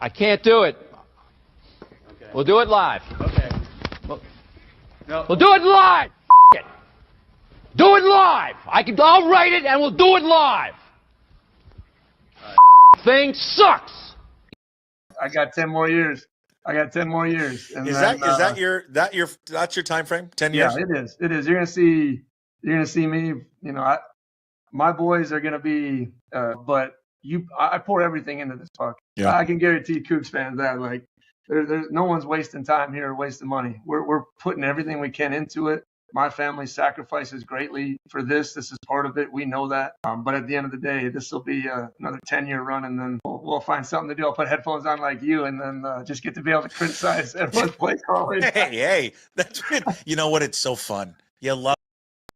I can't do it. Okay. We'll do it live. Okay. We'll do it live. F it. Do it live. I'll write it and we'll do it live. Thing sucks. I got 10 more years. And That's your time frame? 10 years? Yeah, it is. You're gonna see me. You know, my boys are gonna be. But I pour everything into this puck. Yeah. I can guarantee Cougs fans that there's no one's wasting time here or wasting money. We're putting everything we can into it. My family sacrifices greatly for this. This is part of it. We know that. But at the end of the day, this will be another 10-year run, and then we'll find something to do. I'll put headphones on like you, and then just get to be able to criticize everyone's play calling. Hey, that's you know what? It's so fun. You love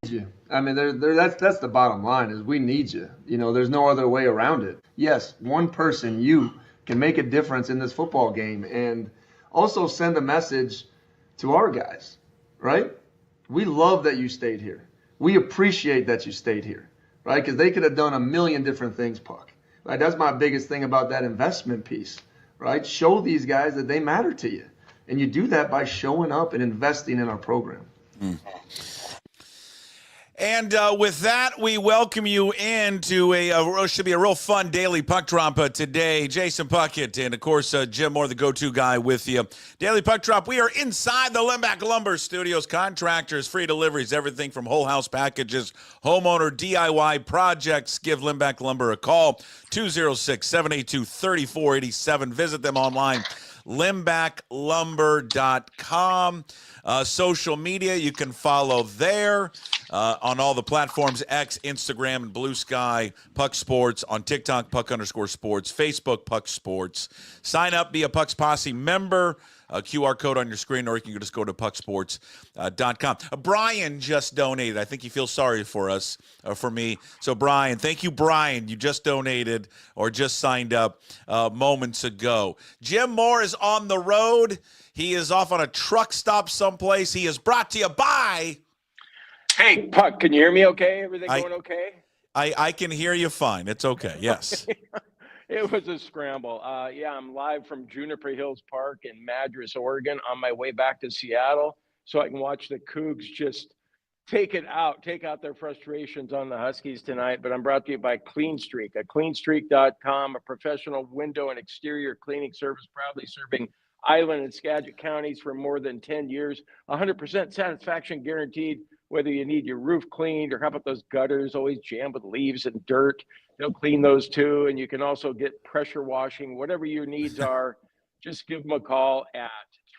you. I mean, that's the bottom line is we need you. You know, there's no other way around it. Yes, one person, you, can make a difference in this football game and also send a message to our guys, right? We love that you stayed here. We appreciate that you stayed here, right? Because they could have done a million different things, Puck. Right? That's my biggest thing about that investment piece, right? Show these guys that they matter to you. And you do that by showing up and investing in our program. And with that, we welcome you into should be a real fun daily puck drop today. Jason Puckett and, of course, Jim Moore, the go-to guy with you. Daily puck drop. We are inside the Limback Lumber Studios. Contractors, free deliveries, everything from whole house packages, homeowner DIY projects. Give Limback Lumber a call, 206-782-3487. Visit them online, limbacklumber.com. Social media, you can follow there on all the platforms, X, Instagram, and Blue Sky, Puck Sports, on TikTok, Puck_sports, Facebook, Puck Sports. Sign up, be a Puck's Posse member, QR code on your screen, or you can just go to pucksports.com. Brian just donated. I think he feels sorry for us, for me. So, Brian, thank you, Brian. You just donated or just signed up moments ago. Jim Moore is on the road. He is off on a truck stop someplace. He is brought to you by... Hey, Puck, can you hear me okay? Everything going okay? I can hear you fine. It's okay, yes. It was a scramble. I'm live from Juniper Hills Park in Madras, Oregon, on my way back to Seattle so I can watch the Cougs just take out their frustrations on the Huskies tonight. But I'm brought to you by Clean Streak, at cleanstreak.com, a professional window and exterior cleaning service proudly serving Island and Skagit counties for more than 10 years. 100% satisfaction guaranteed, whether you need your roof cleaned or how about those gutters always jammed with leaves and dirt. They'll clean those too. And you can also get pressure washing, whatever your needs are. Just give them a call at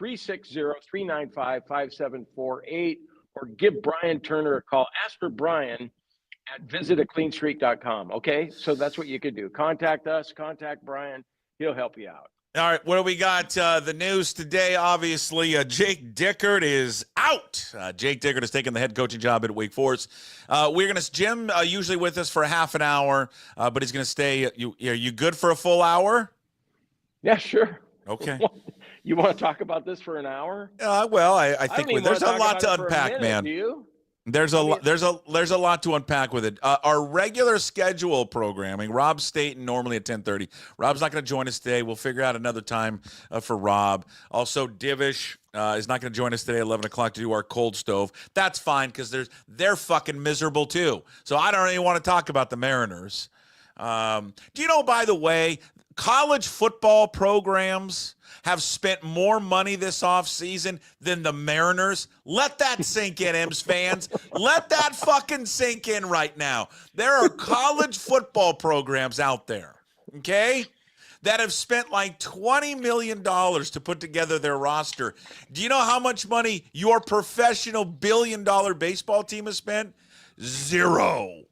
360-395-5748 or give Brian Turner a call. Ask for Brian at visit@cleanstreak.com. Okay, so that's what you can do. Contact us, contact Brian. He'll help you out. All right, what do we got? The news today, obviously, Jake Dickert is out. Jake Dickert has taken the head coaching job at Wake Forest. Jim usually with us for a half an hour, but he's going to stay. Are you good for a full hour? Yeah, sure. Okay. You want to talk about this for an hour? Well, I think there's a lot to unpack, man. Do you? There's a lot to unpack with it. Our regular schedule programming, Rob Staten normally at 10:30. Rob's not going to join us today. We'll figure out another time for Rob. Also, Divish is not going to join us today at 11 o'clock to do our cold stove. That's fine because they're fucking miserable too. So I don't even want to talk about the Mariners. Do you know, by the way, college football programs have spent more money this offseason than the Mariners? Let that sink in, M's fans. Let that fucking sink in right now. There are college football programs out there, okay, that have spent like $20 million to put together their roster. Do you know how much money your professional billion-dollar baseball team has spent? $0.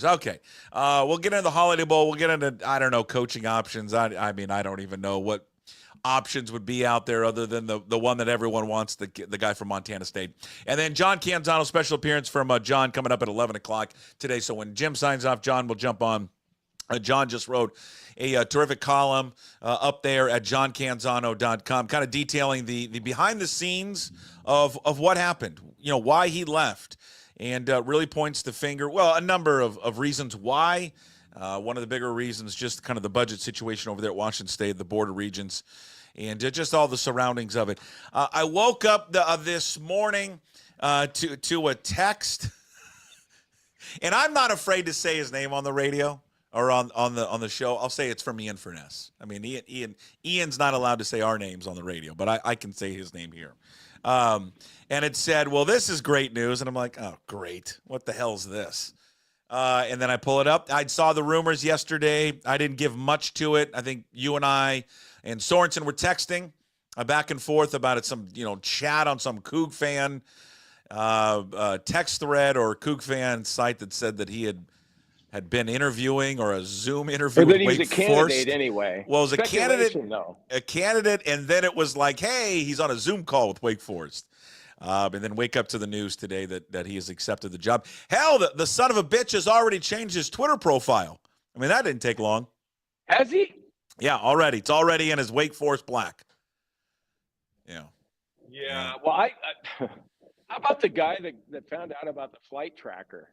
Okay. We'll get into the Holiday Bowl. We'll get into, I don't know, coaching options. I mean, I don't even know what options would be out there other than the one that everyone wants, the guy from Montana State. And then John Canzano, special appearance from John coming up at 11 o'clock today. So when Jim signs off, John will jump on. John just wrote a terrific column up there at johncanzano.com, kind of detailing the behind the scenes of what happened, why he left. And really points the finger, a number of reasons why One of the bigger reasons, just kind of the budget situation over there at Washington State, the Board of Regents, and just all the surroundings of it. I woke up this morning to a text, and I'm not afraid to say his name on the radio or on the show. I'll say it's from Ian Furness. I mean, Ian's not allowed to say our names on the radio, but I can say his name here. And it said, well, this is great news. And I'm like, oh, great. What the hell's this? And then I pull it up. I saw the rumors yesterday. I didn't give much to it. I think you and I and Sorensen were texting back and forth about it, some chat on some Coug fan text thread or Coug fan site that said that he had been interviewing or a Zoom interview. Or that with he was Wake a candidate Forest. anyway. Well, it was a candidate, though. and then it was like, hey, he's on a Zoom call with Wake Forest. And then wake up to the news today that he has accepted the job. Hell, the son of a bitch has already changed his Twitter profile. I mean, that didn't take long. Has he? Yeah, already. It's already in his Wake Forest black. Yeah. Yeah. Well, how about the guy that found out about the flight tracker?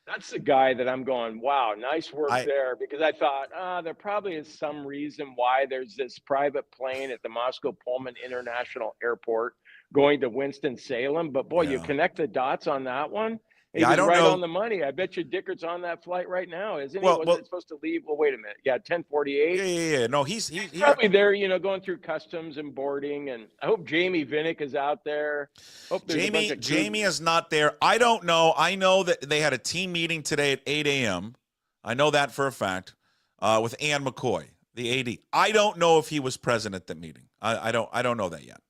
That's the guy that I'm going, wow, nice work there. Because I thought, there probably is some reason why there's this private plane at the Moscow Pullman International Airport going to Winston-Salem. But, boy, you connect the dots on that one. He was right on the money. I bet you Dickert's on that flight right now, isn't he? Wasn't it supposed to leave? Well, wait a minute. Yeah, 10:48. Yeah. No, he's probably there, going through customs and boarding. And I hope Jamie Vinnick is out there. Jamie is not there. I don't know. I know that they had a team meeting today at 8 a.m. I know that for a fact with Ann McCoy, the AD. I don't know if he was present at the meeting. I don't know that yet.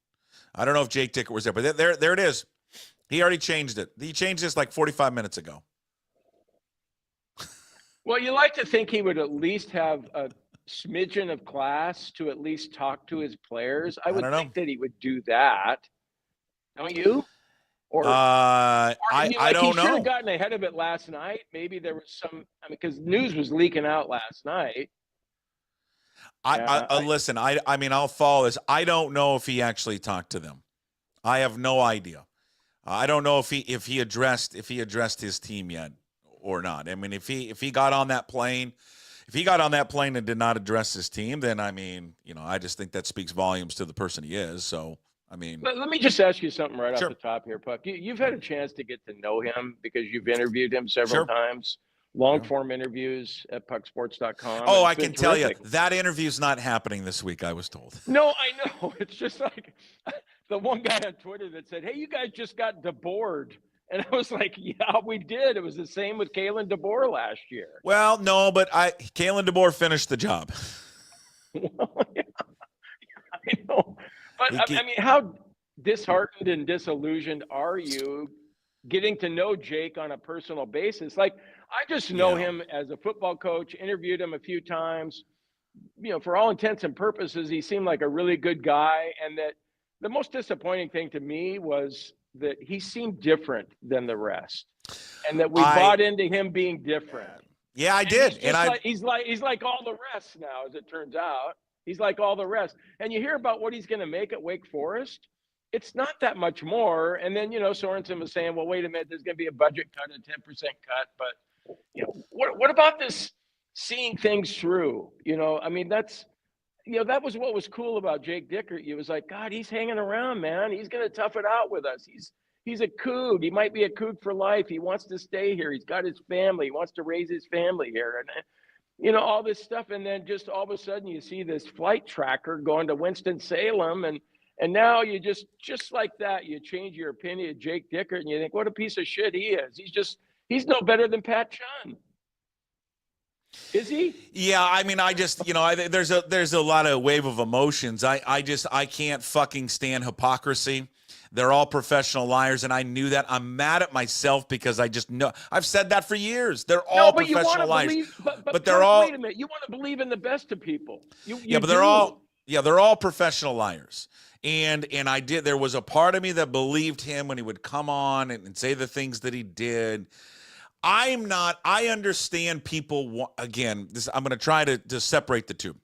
I don't know if Jake Dickert was there, but there it is. He already changed it. He changed this like 45 minutes ago. Well, you like to think he would at least have a smidgen of class to at least talk to his players. I would think that he would do that. Don't you? Or I don't know. He should have gotten ahead of it last night. Maybe there was some. Because news was leaking out last night. Listen. I mean, I'll follow this. I don't know if he actually talked to them. I have no idea. I don't know if he addressed his team yet or not. I mean, if he got on that plane, and did not address his team, then I mean, I just think that speaks volumes to the person he is. So, I mean, let me just ask you something right off the top here, Puck. You've had a chance to get to know him because you've interviewed him several times. Long form interviews at pucksports.com. Oh, I can tell you that interview's not happening this week, I was told. No, I know. It's just like the one guy on Twitter that said, hey, you guys just got DeBoard. And I was like, yeah, we did. It was the same with Kalen DeBoer last year. Well, no, but Kalen DeBoer finished the job. Well, yeah, I know. But I mean, how disheartened and disillusioned are you getting to know Jake on a personal basis? Like, I just know him as a football coach, interviewed him a few times. For all intents and purposes, he seemed like a really good guy. And that the most disappointing thing to me was that he seemed different than the rest. And that we bought into him being different. Yeah, I did. He's like all the rest now, as it turns out. He's like all the rest. And you hear about what he's going to make at Wake Forest. It's not that much more. And then, Sorensen was saying, well, wait a minute, there's going to be a budget cut, a 10% cut. But, what about this seeing things through? I mean, that's, that was what was cool about Jake Dickert. He was like, God, he's hanging around, man. He's going to tough it out with us. He's a Coug. He might be a Coug for life. He wants to stay here. He's got his family. He wants to raise his family here. And, all this stuff. And then just all of a sudden you see this flight tracker going to Winston-Salem. And now you just like that, you change your opinion of Jake Dickert and you think, what a piece of shit he is. He's no better than Pat Chun. Is he? Yeah, I mean, I just, there's a lot of wave of emotions. I can't fucking stand hypocrisy. They're all professional liars, and I knew that. I'm mad at myself because I just know. I've said that for years. They're all professional liars. But they're all. Wait a minute. You want to believe in the best of people. They're all professional liars. And I did. There was a part of me that believed him when he would come on and say the things that he did. I understand people. Again, I'm going to try to separate the two.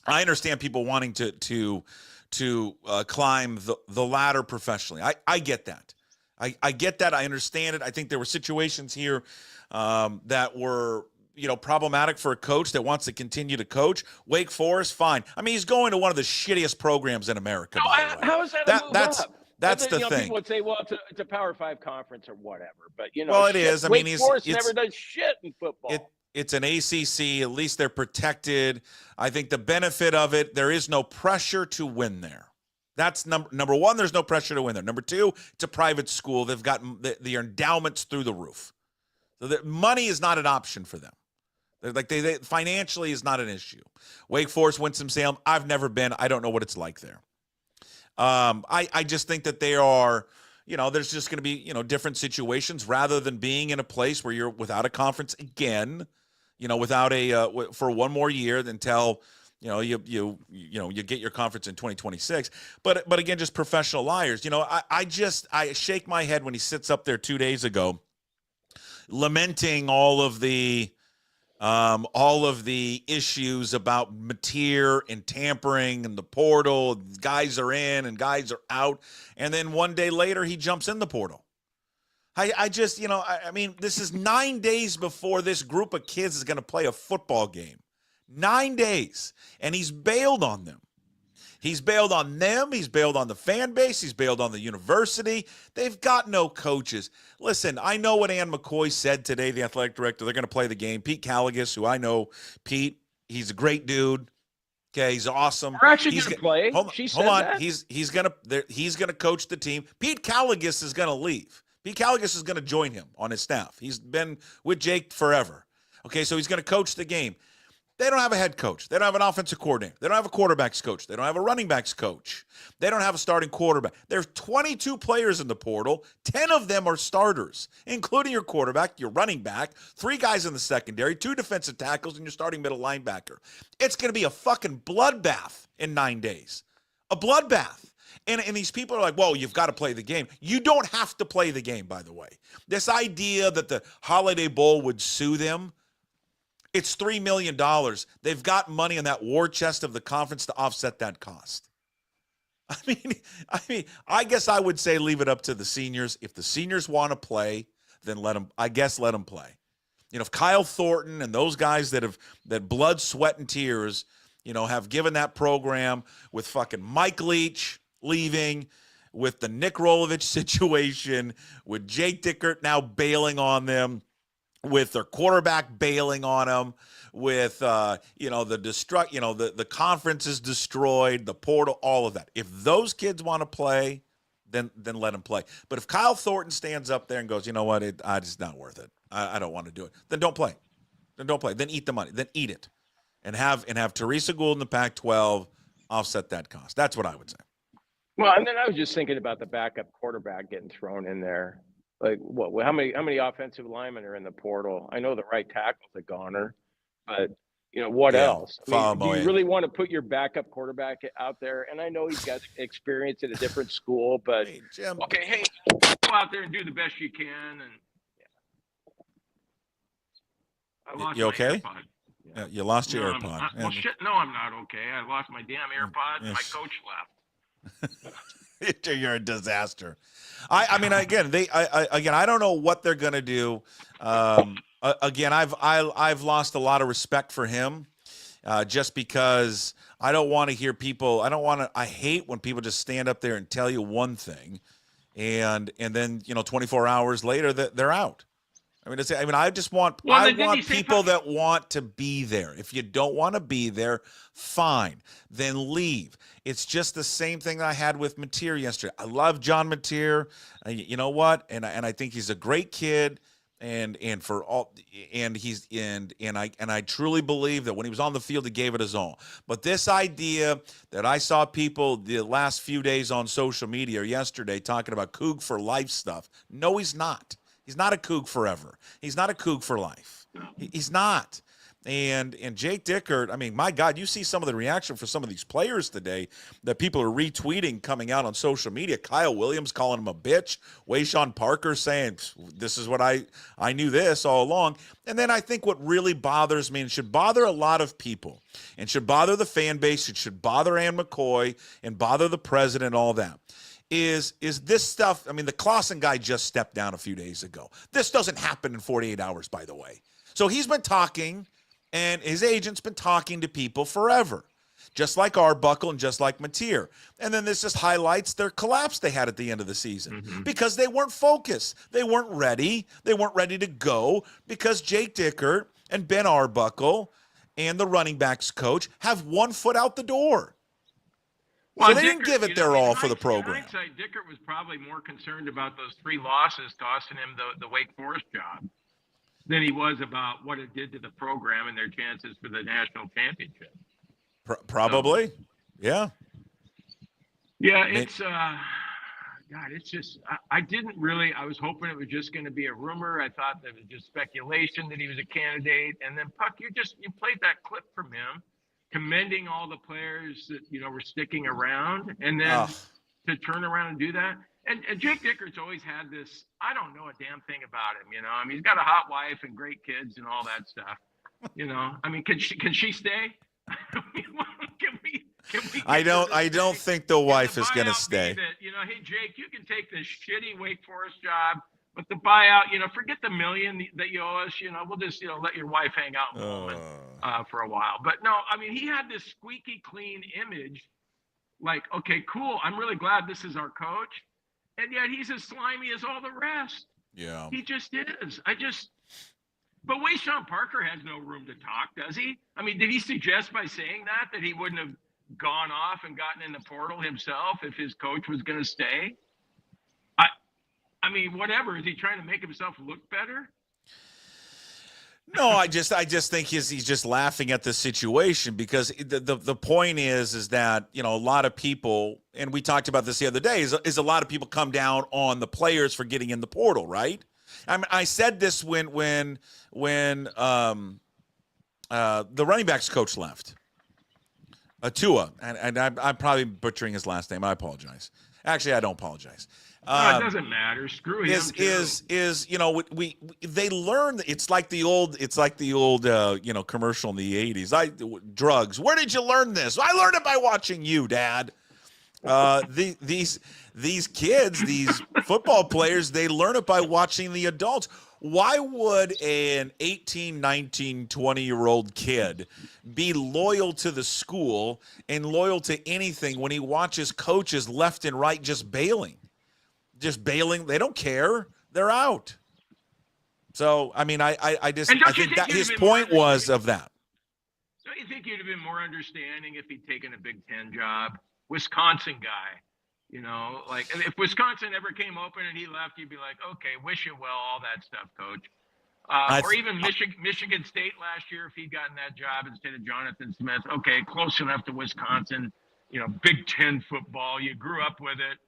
I understand people wanting to climb the ladder professionally. I get that. I get that. I understand it. I think there were situations here that were problematic for a coach that wants to continue to coach. Wake Forest, fine. I mean, he's going to one of the shittiest programs in America, by the way. How is that a move up? That's the thing. People would say, well, it's a Power 5 conference or whatever. But, well, it is. I mean, Wake Forest never does shit in football. It's an ACC. At least they're protected. I think the benefit of it, there is no pressure to win there. That's number one. There's no pressure to win there. Number two, it's a private school. They've got the endowments through the roof. So the money is not an option for them. They financially is not an issue. Wake Forest, Winston-Salem, I've never been. I don't know what it's like there. I just think that they are, there's just going to be, different situations rather than being in a place where you're without a conference again, without for one more year until, you get your conference in 2026. But again, just professional liars. I shake my head when he sits up there 2 days ago lamenting all of the issues about Mateer and tampering and the portal. Guys are in and guys are out. And then one day later, he jumps in the portal. I just, I mean, this is 9 days before this group of kids is going to play a football game. 9 days. And he's bailed on them. He's bailed on them. He's bailed on the fan base. He's bailed on the university. They've got no coaches. Listen, I know what Ann McCoy said today, the athletic director. They're going to play the game. Pete Caligas, who I know, Pete, he's a great dude. Okay, he's awesome. We're actually going to play. Hold on. He's going to coach the team. Pete Caligas is going to leave. Pete Caligas is going to join him on his staff. He's been with Jake forever. Okay, so he's going to coach the game. They don't have a head coach. They don't have an offensive coordinator. They don't have a quarterback's coach. They don't have a running back's coach. They don't have a starting quarterback. There's 22 players in the portal. 10 of them are starters, including your quarterback, your running back, 3 guys in the secondary, 2 defensive tackles, and your starting middle linebacker. It's going to be a fucking bloodbath in 9 days. A bloodbath. And these people are like, whoa, you've got to play the game. You don't have to play the game, by the way. This idea that the Holiday Bowl would sue them, it's $3 million. They've got money in that war chest of the conference to offset that cost. I mean, I guess I would say leave it up to the seniors. If the seniors want to play, then let them play. If Kyle Thornton and those guys that blood, sweat, and tears, have given that program with fucking Mike Leach leaving, with the Nick Rolovich situation, with Jake Dickert now bailing on them, with their quarterback bailing on them, with the conference is destroyed, the portal, all of that. If those kids want to play, then let them play. But if Kyle Thornton stands up there and goes, you know what, it's not worth it. I don't want to do it. Then don't play. Then eat the money. Then eat it, and have Teresa Gould in the Pac-12 offset that cost. That's what I would say. Well, and then I was just thinking about the backup quarterback getting thrown in there. Like, how many offensive linemen are in the portal? I know the right tackle's a goner, but what else? Do you really want to put your backup quarterback out there? And I know he's got experience at a different school, but hey, Jim. Okay, go out there and do the best you can. And I lost you okay? my AirPod. Yeah, you lost your AirPod. Well, shit, no, I'm not okay. I lost my damn AirPod. And my coach left. You're a disaster. I mean, again, I don't know what they're gonna do. Again, I've lost a lot of respect for him, just because I don't want to hear people. I hate when people just stand up there and tell you one thing, and then 24 hours later that they're out. I just want people that want to be there. If you don't want to be there, fine, then leave. It's just the same thing I had with Mateer yesterday. I love John Mateer. You know what? And I think he's a great kid. And I truly believe that when he was on the field, he gave it his all. But this idea that I saw people the last few days on social media or yesterday talking about Coug for life stuff. No, he's not. He's not a Coug forever. He's not a Coug for life. He's not. And Jake Dickert, I mean, my God, you see some of the reaction for some of these players today that people are retweeting coming out on social media. Kyle Williams calling him a bitch. Wayshawn Parker saying, this is what I knew this all along. And then I think what really bothers me and should bother a lot of people and should bother the fan base, it should bother Ann McCoy and bother the president, all that, is this stuff. I mean, the Clausen guy just stepped down a few days ago. This doesn't happen in 48 hours, by the way. So he's been talking, and his agent's been talking to people forever, just like Arbuckle and just like Mateer. And then this just highlights their collapse they had at the end of the season because they weren't focused. They weren't ready. They weren't ready to go because Jake Dickert and Ben Arbuckle and the running backs coach have one foot out the door. Well, so they Dickert, didn't give it their all for the program. In hindsight, Dickert was probably more concerned about those 3 losses costing him the Wake Forest job than he was about what it did to the program and their chances for the national championship. Probably. Yeah. Yeah, it's God, it's just I didn't really. I was hoping it was just going to be a rumor. I thought that it was just speculation that he was a candidate. And then Puck, you played that clip from him, commending all the players that were sticking around, and then to turn around and do that. And Jake Dickert's always had this. I don't know a damn thing about him. I mean, he's got a hot wife and great kids and all that stuff. I mean, can she stay? Can we I don't think the wife is going to stay. That, hey Jake, you can take this shitty Wake Forest job, but the buyout, forget the $1 million that you owe us. We'll just let your wife hang out in Pullman for a while. But no, I mean, he had this squeaky clean image. Like, okay, cool. I'm really glad this is our coach, and yet he's as slimy as all the rest. Yeah, he just is. But Wayshawn Parker has no room to talk, does he? I mean, did he suggest by saying that he wouldn't have gone off and gotten in the portal himself if his coach was going to stay? I mean, whatever. Is he trying to make himself look better? No, I just think he's just laughing at the situation because the point is that a lot of people, and we talked about this the other day, is a lot of people come down on the players for getting in the portal, right? I mean, I said this when the running backs coach left, Tua, and I'm probably butchering his last name. I apologize. Actually, I don't apologize. No, it doesn't matter. Screw him. They learn. It's like the old commercial in the 80s. Drugs. Where did you learn this? I learned it by watching you, Dad. These kids, these football players, they learn it by watching the adults. Why would an 18, 19, 20-year-old kid be loyal to the school and loyal to anything when he watches coaches left and right just bailing? They don't care. They're out. So, I mean, I think that his point was of that. Don't you think you'd have been more understanding if he'd taken a Big Ten job? Wisconsin guy, like if Wisconsin ever came open and he left, you'd be like, okay, wish you well, all that stuff, coach. Or even Michigan State last year, if he'd gotten that job instead of Jonathan Smith, okay, close enough to Wisconsin, Big Ten football, you grew up with it.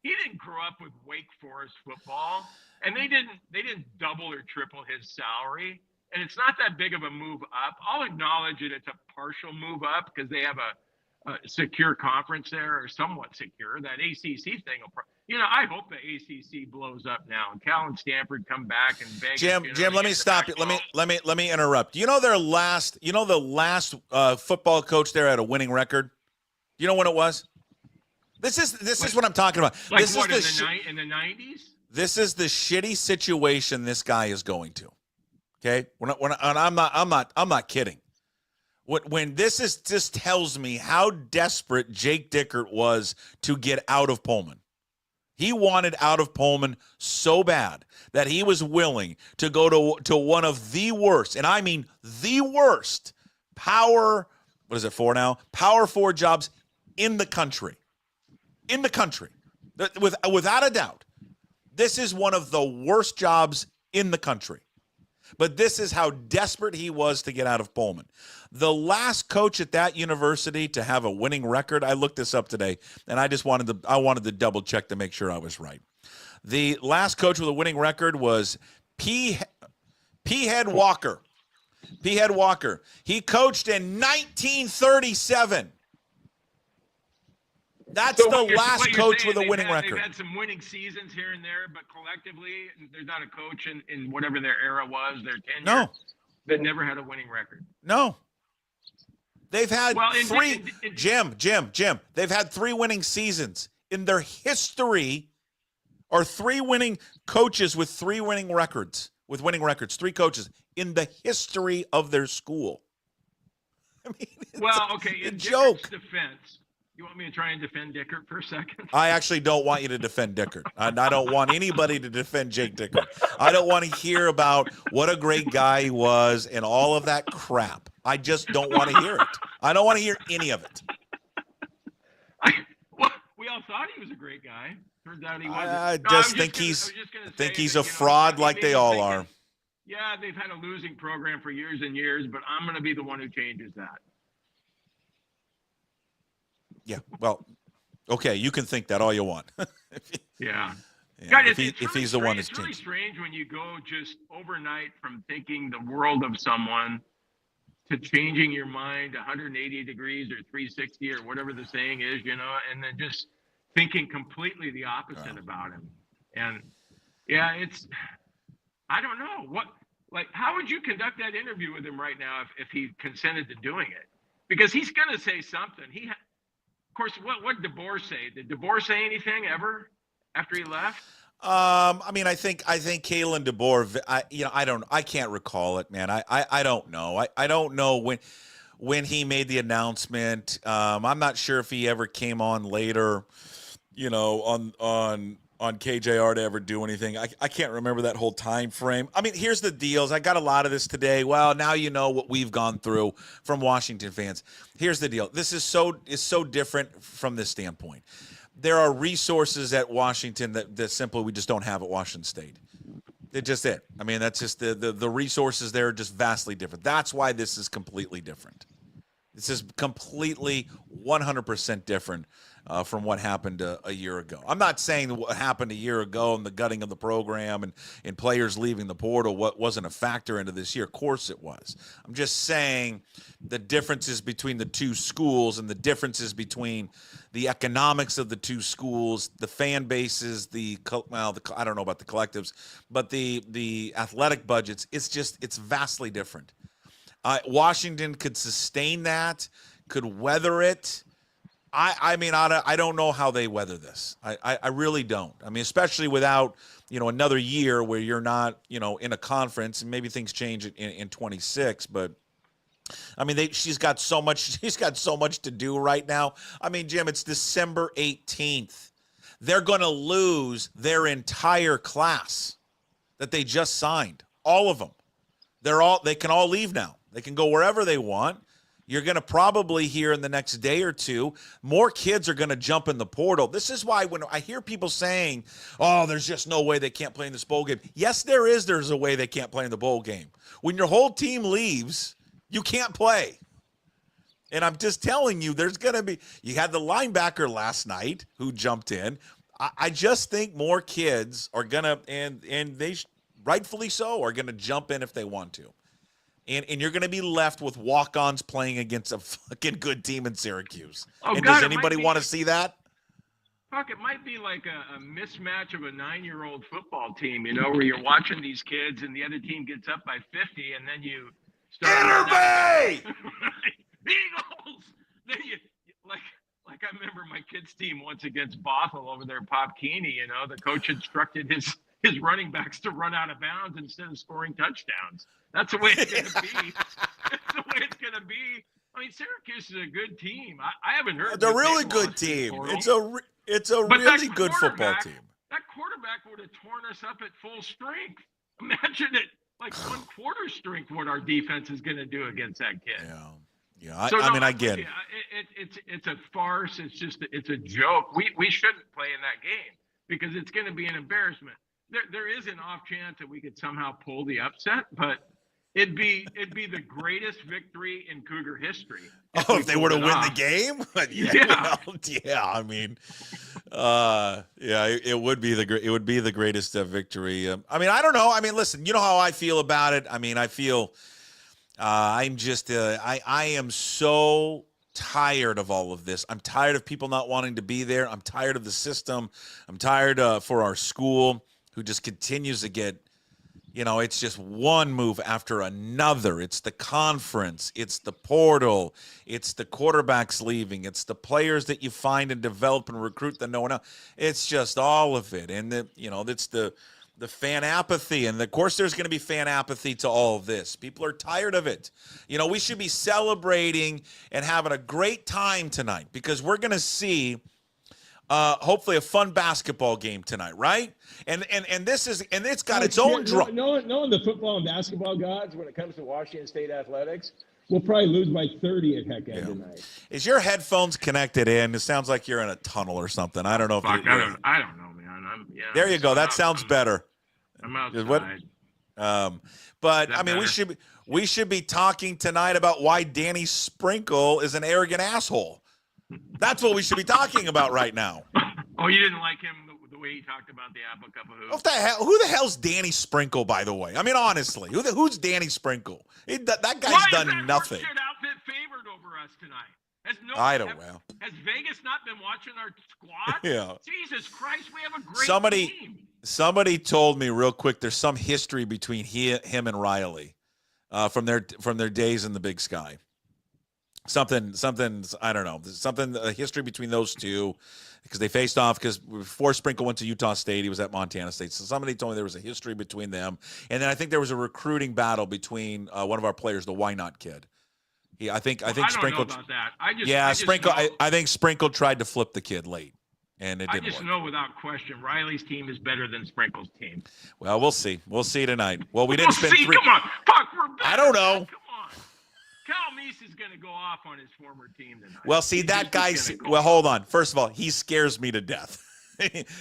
He didn't grow up with Wake Forest football, and they didn't double or triple his salary, and it's not that big of a move up. I'll acknowledge it; it's a partial move up because they have a secure conference there, or somewhat secure. That ACC thing will, I hope the ACC blows up now and Cal and Stanford come back and beg. Jim, let me stop you. Let me interrupt. The last football coach there had a winning record. Do you know when it was? This is what I'm talking about. Like this what, is in the 90s? This is the shitty situation this guy is going to. Okay, I'm not kidding. When this just tells me how desperate Jake Dickert was to get out of Pullman. He wanted out of Pullman so bad that he was willing to go to one of the worst, and I mean the worst, Power 4 jobs in the country. In the country. Without a doubt. This is one of the worst jobs in the country. But this is how desperate he was to get out of Pullman. The last coach at that university to have a winning record, I looked this up today, and I wanted to double check to make sure I was right. The last coach with a winning record was P. Head Walker. P. Head Walker. He coached in 1937. That's the last coach with a winning record. They've had some winning seasons here and there, but collectively, there's not a coach in whatever their era was, their tenure, that never had a winning record. No. They've had three. Jim. They've had 3 winning seasons in their history are 3 winning coaches with 3 winning records, 3 coaches in the history of their school. I mean, it's a joke. Defense. You want me to try and defend Dickert for a second? I actually don't want you to defend Dickert. I don't want anybody to defend Jake Dickert. I don't want to hear about what a great guy he was and all of that crap. I just don't want to hear it. I don't want to hear any of it. We all thought he was a great guy. Turns out he wasn't. I think he's a fraud like they all are. Yeah, they've had a losing program for years and years, but I'm going to be the one who changes that. Yeah, well, okay, you can think that all you want. Yeah. God, if he's the one that's changed. It's really strange when you go just overnight from thinking the world of someone to changing your mind 180 degrees or 360 or whatever the saying is, and then just thinking completely the opposite about him. And yeah, I don't know how would you conduct that interview with him right now if he consented to doing it? Because he's going to say something. Of course, what did DeBoer say? Did DeBoer say anything ever after he left? I mean, I think Kalen DeBoer. I can't recall it, man. I don't know. I don't know when he made the announcement. I'm not sure if he ever came on later, on KJR to ever do anything. I can't remember that whole time frame. I mean, here's the deals. I got a lot of this today. Well, now you know what we've gone through from Washington fans. Here's the deal. This is so different from this standpoint. There are resources at Washington that simply we just don't have at Washington State. It's just it. I mean, that's just the resources there are just vastly different. That's why this is completely different. This is completely 100% different from what happened a year ago. I'm not saying that what happened a year ago and the gutting of the program and players leaving the portal wasn't a factor into this year. Of course it was. I'm just saying the differences between the two schools and the differences between the economics of the two schools, the fan bases, I don't know about the collectives, but the athletic budgets, it's vastly different. Washington could sustain that, could weather it. I don't know how they weather this. I really don't. I mean, especially without, another year where you're not, in a conference, and maybe things change in 26, but I mean, she's got so much to do right now. I mean, Jim, it's December 18th. They're going to lose their entire class that they just signed. All of them. They can all leave now. They can go wherever they want. You're going to probably hear in the next day or two, more kids are going to jump in the portal. This is why when I hear people saying, oh, there's just no way they can't play in this bowl game. Yes, there is. There's a way they can't play in the bowl game. When your whole team leaves, you can't play. And I'm just telling you, there's going to be – you had the linebacker last night who jumped in. I just think more kids are going to – and they rightfully so are going to jump in if they want to. And you're going to be left with walk-ons playing against a fucking good team in Syracuse. Does anybody want to see that? Fuck, it might be like a mismatch of a 9-year-old football team, where you're watching these kids and the other team gets up by 50 and then you start... Intervey! Eagles! Then you, like I remember my kids' team once against Bothell over there, Pop Keeney, the coach instructed his running backs to run out of bounds instead of scoring touchdowns. That's the way it's going to be. That's the way it's going to be. I mean, Syracuse is a good team. I haven't heard. They're a really good team. It's a really good football team. That quarterback would have torn us up at full strength. Imagine it like 1/4 strength. What our defense is going to do against that kid. Yeah. I get it. It's a farce. It's a joke. We shouldn't play in that game because it's going to be an embarrassment. There is an off chance that we could somehow pull the upset, but it'd be the greatest victory in Cougar history. If they were to win the game? I mean, it would be the greatest victory. I mean, I don't know. I mean, listen, you know how I feel about it. I mean, I feel I am so tired of all of this. I'm tired of people not wanting to be there. I'm tired of the system. I'm tired for our school, who just continues to get, it's just one move after another. It's the conference, it's the portal, it's the quarterbacks leaving, it's the players that you find and develop and recruit that no one else. It's just all of it. And it's the fan apathy. And of course there's going to be fan apathy to all of this. People are tired of it. We should be celebrating and having a great time tonight because we're going to see hopefully a fun basketball game tonight, right? And it's got its own draw. Knowing the football and basketball gods when it comes to Washington State athletics, we'll probably lose by 30 at Heckhead tonight. Is your headphones connected in? It sounds like you're in a tunnel or something. I don't know. I don't know, man. There you go. That sounds better. I'm outside. But I mean, better? we should be talking tonight about why Danny Sprinkle is an arrogant asshole. That's what we should be talking about right now. Oh, you didn't like him the way he talked about the Apple Cup of Hoops? What the hell? Who the hell's Danny Sprinkle, by the way? I mean, honestly, who's Danny Sprinkle? That guy's done nothing. Why is that outfit favored over us tonight? I don't know. Has Vegas not been watching our squad? Yeah. Jesus Christ, we have a great team. Somebody told me real quick there's some history between him and Riley from their days in the Big Sky. Something I don't know. Something a history between those two because they faced off because before Sprinkle went to Utah State, he was at Montana State. So somebody told me there was a history between them. And then I think there was a recruiting battle between one of our players, the Why Not kid. I think Sprinkle. Know about that. Sprinkle. I think Sprinkle tried to flip the kid late, and it didn't work. Know without question Riley's team is better than Sprinkle's team. Well, we'll see. We'll see tonight. Well, we didn't spend 3. Come on, Puck, we're better. I don't know. Come on. Cal Meese is going to go off on his former team tonight. Well, see, that guy's – well, hold on. First of all, he scares me to death.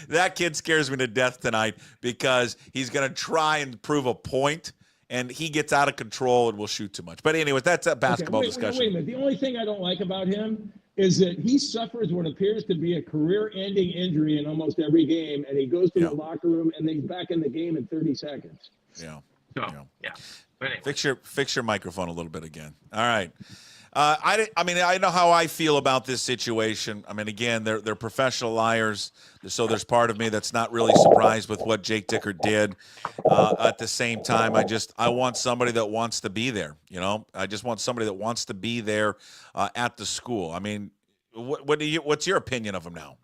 That kid scares me to death tonight because he's going to try and prove a point, and he gets out of control and will shoot too much. But anyways, that's a basketball discussion. Wait a minute. The only thing I don't like about him is that he suffers what appears to be a career-ending injury in almost every game, and he goes to the locker room, and then he's back in the game in 30 seconds. Yeah. But anyway. Fix your microphone a little bit again. All right. I know how I feel about this situation. I mean, again, they're professional liars, so there's part of me that's not really surprised with what Jake Dickert did. At the same time, I want somebody that wants to be there. I just want somebody that wants to be there at the school. I mean, what's your opinion of him now?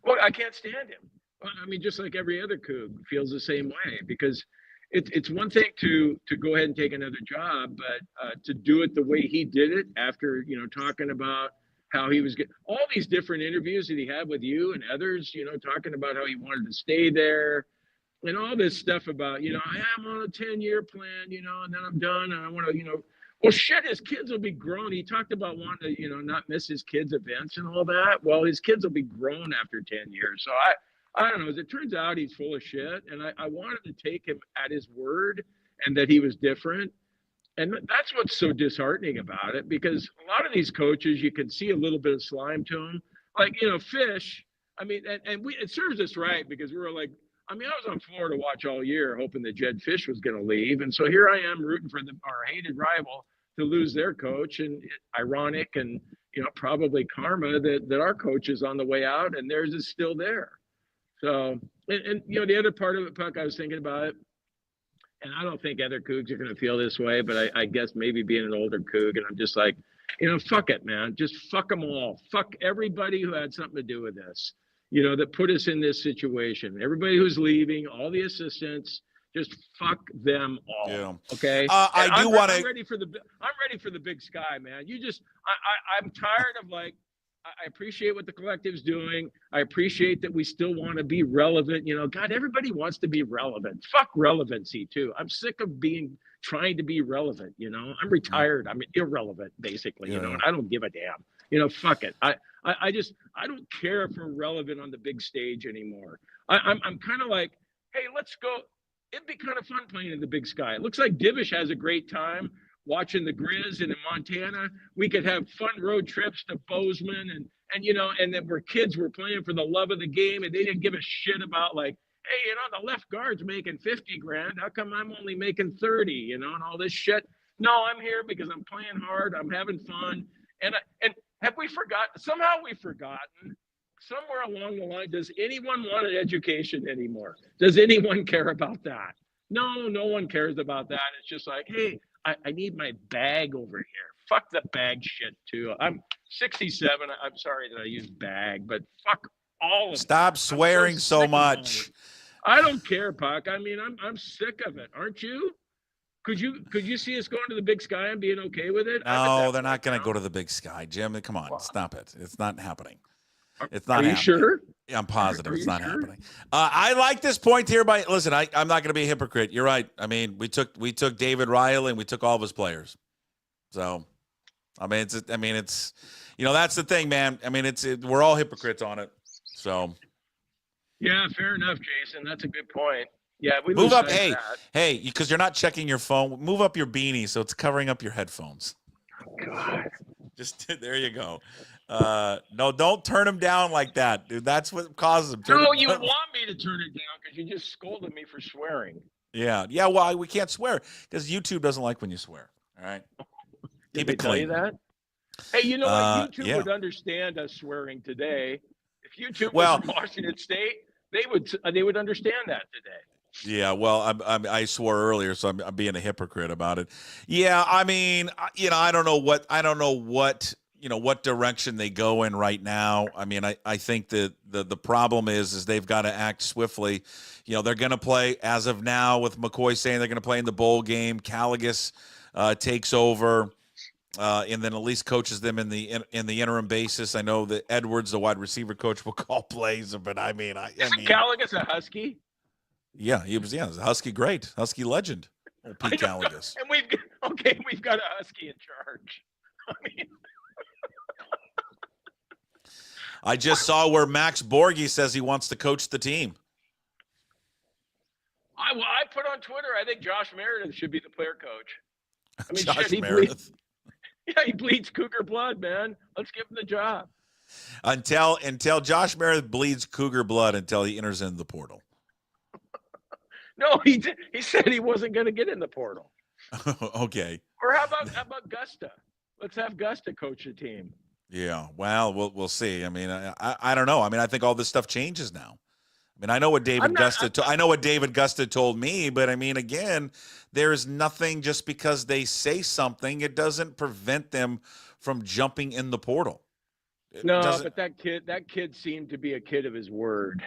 Well, I can't stand him. I mean, just like every other Coug feels the same way because it's one thing to go ahead and take another job, but to do it the way he did it after, talking about how he was getting all these different interviews that he had with you and others, talking about how he wanted to stay there and all this stuff about, I am on a 10-year plan, and then I'm done. And I want to, well, shit, his kids will be grown. He talked about wanting to, not miss his kids' events and all that. Well, his kids will be grown after 10 years. So I don't know. As it turns out, he's full of shit. And I wanted to take him at his word and that he was different. And that's what's so disheartening about it, because a lot of these coaches, you can see a little bit of slime to them. Like, Fish, I mean, and it serves us right because we were like, I was on Florida Watch all year hoping that Jed Fish was going to leave. And so here I am rooting for our hated rival to lose their coach. And ironic and, probably karma that our coach is on the way out and theirs is still there. So, and the other part of it, Puck, I was thinking about it, and I don't think other Cougs are going to feel this way, but I guess maybe being an older Coug, and I'm just like, fuck it, man. Just fuck them all. Fuck everybody who had something to do with this, that put us in this situation. Everybody who's leaving, all the assistants, just fuck them all. Yeah. Okay. I'm ready for the Big Sky, man. I'm tired of I appreciate what the collective's doing. I appreciate that we still want to be relevant. God, everybody wants to be relevant. Fuck relevancy too. I'm sick of trying to be relevant. I'm retired. I'm irrelevant basically. And I don't give a damn. Fuck it. I don't care if we're relevant on the big stage anymore. I'm kind of like, hey, let's go. It'd be kind of fun playing in the Big Sky. It looks like Divish has a great time watching the Grizz and in Montana. We could have fun road trips to Bozeman and then where kids were playing for the love of the game and they didn't give a shit about like, hey, the left guard's making $50,000. How come I'm only making 30, and all this shit? No, I'm here because I'm playing hard. I'm having fun. And have we forgotten? Somehow we've forgotten. Somewhere along the line, does anyone want an education anymore? Does anyone care about that? No one cares about that. It's just like, hey, I need my bag over here. Fuck the bag shit too. I'm 67. I'm sorry that I use bag, but fuck all of it. Stop swearing so much. I don't care, Puck. I mean, I'm sick of it. Aren't you? Could you see us going to the Big Sky and being okay with it? No, they're not going to go to the Big Sky, Jim. Come on, stop it. It's not happening. It's not happening. Are you sure? Yeah, I'm positive it's not happening. I like this point here. Listen, I'm not going to be a hypocrite. You're right. I mean, we took David Riley and we took all of his players. So, it's that's the thing, man. I mean, we're all hypocrites on it. So. Yeah, fair enough, Jason. That's a good point. Yeah, we move up. Hey, because you're not checking your phone. Move up your beanie so it's covering up your headphones. Oh, God. Just there you go. No, don't turn them down like that, dude. That's what causes them. No, you want me to turn it down because you just scolded me for swearing. Yeah. Well, we can't swear because YouTube doesn't like when you swear. All right. Keep it clean. Tell you that? Hey, you know what? YouTube would understand us swearing today. If YouTube was from Washington State, they would understand that today. Yeah, well, I swore earlier, so I'm being a hypocrite about it. Yeah, I mean, I don't know what what direction they go in right now. I mean, I think that the problem is they've got to act swiftly. They're going to play as of now with McCoy saying they're going to play in the bowl game. Caligus takes over. And then at least coaches them in the interim basis. I know that Edwards, the wide receiver coach, will call plays, but I mean, Caligus a Husky? Yeah, he was. Yeah, a Husky great, Husky legend, Pete Caligus. And we've got a Husky in charge. I mean, I just saw where Max Borghi says he wants to coach the team. I put on Twitter, I think Josh Meredith should be the player coach. I mean, Josh Meredith. He bleeds Cougar blood, man. Let's give him the job. Until Josh Meredith bleeds Cougar blood until he enters in the portal. No, he said he wasn't going to get in the portal. Okay. Or how about Gusta? Let's have Gusta coach the team. Yeah. Well, we'll see. I mean, I don't know. I mean, I think all this stuff changes now. I mean, I know what David Gusta told me, but I mean, again, there's nothing just because they say something, it doesn't prevent them from jumping in the portal. But that kid seemed to be a kid of his word.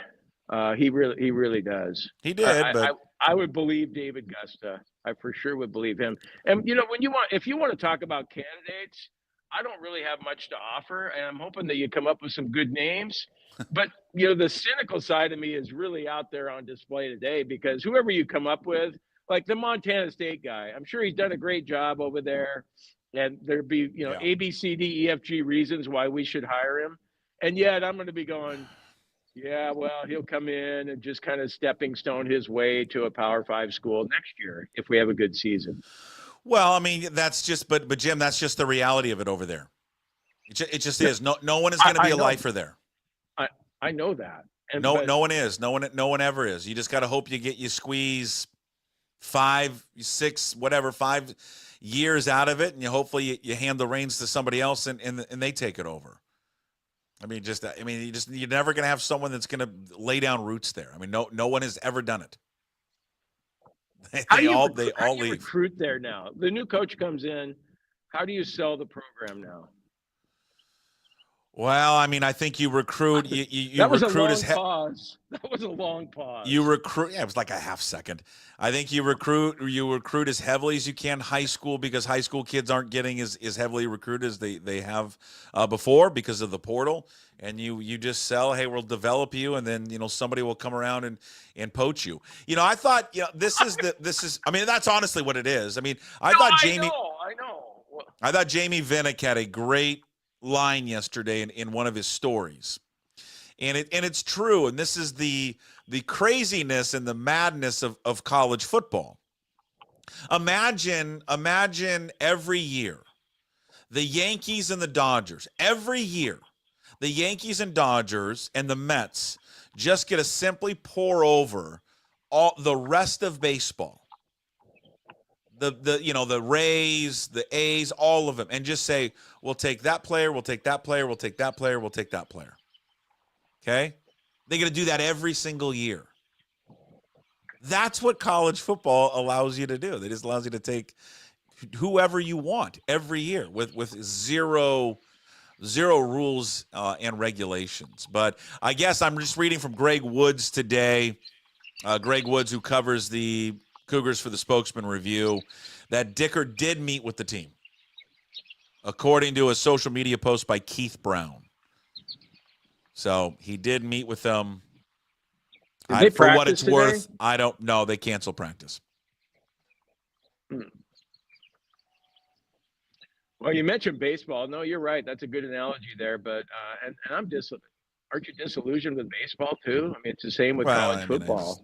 He really does. He did, but I would believe David Gusta. I for sure would believe him. And if you want to talk about candidates, I don't really have much to offer, and I'm hoping that you come up with some good names. But the cynical side of me is really out there on display today because whoever you come up with, like the Montana State guy, I'm sure he's done a great job over there, and there'd be A, B, C, D, E, F, G reasons why we should hire him, and yet I'm going to be going, yeah, well, he'll come in and just kind of stepping stone his way to a Power 5 school next year if we have a good season. Well, I mean, that's just, but Jim, that's just the reality of it over there. It just is. No one is going to be a lifer there. I know that. No one is. No one ever is. You just got to hope you squeeze 5, 6, whatever, 5 years out of it, and hopefully you hand the reins to somebody else and they take it over. I mean, you're never going to have someone that's going to lay down roots there. I mean, no one has ever done it. They all leave. Recruit there now. The new coach comes in. How do you sell the program now? Well, I mean, I think you recruit. You that was recruit a long pause. That was a long pause. You recruit. Yeah, it was like a half second. I think you recruit as heavily as you can high school because high school kids aren't getting as heavily recruited as they have before because of the portal. And you just sell. Hey, we'll develop you, and then somebody will come around and poach you. I thought this is. I mean, that's honestly what it is. I mean, I thought Jamie Vinnick had a great line yesterday in one of his stories, and it's true, and this is the craziness and the madness of college football. Imagine every year the Yankees and the Dodgers, every year the Yankees and Dodgers and the Mets just get to simply pour over all the rest of baseball, the Rays, the A's, all of them, and just say, we'll take that player, we'll take that player, we'll take that player, we'll take that player. Okay? They're going to do that every single year. That's what college football allows you to do. It just allows you to take whoever you want every year with zero rules and regulations. But I guess I'm just reading from Greg Woods today. Greg Woods, who covers the Cougars for the Spokesman Review, that Dickert did meet with the team, according to a social media post by Keith Brown. So he did meet with them. For what it's today? worth, I don't know. They canceled practice. Well, you mentioned baseball. No, you're right. That's a good analogy there. But and I'm aren't you disillusioned with baseball too? I mean, it's the same with college football.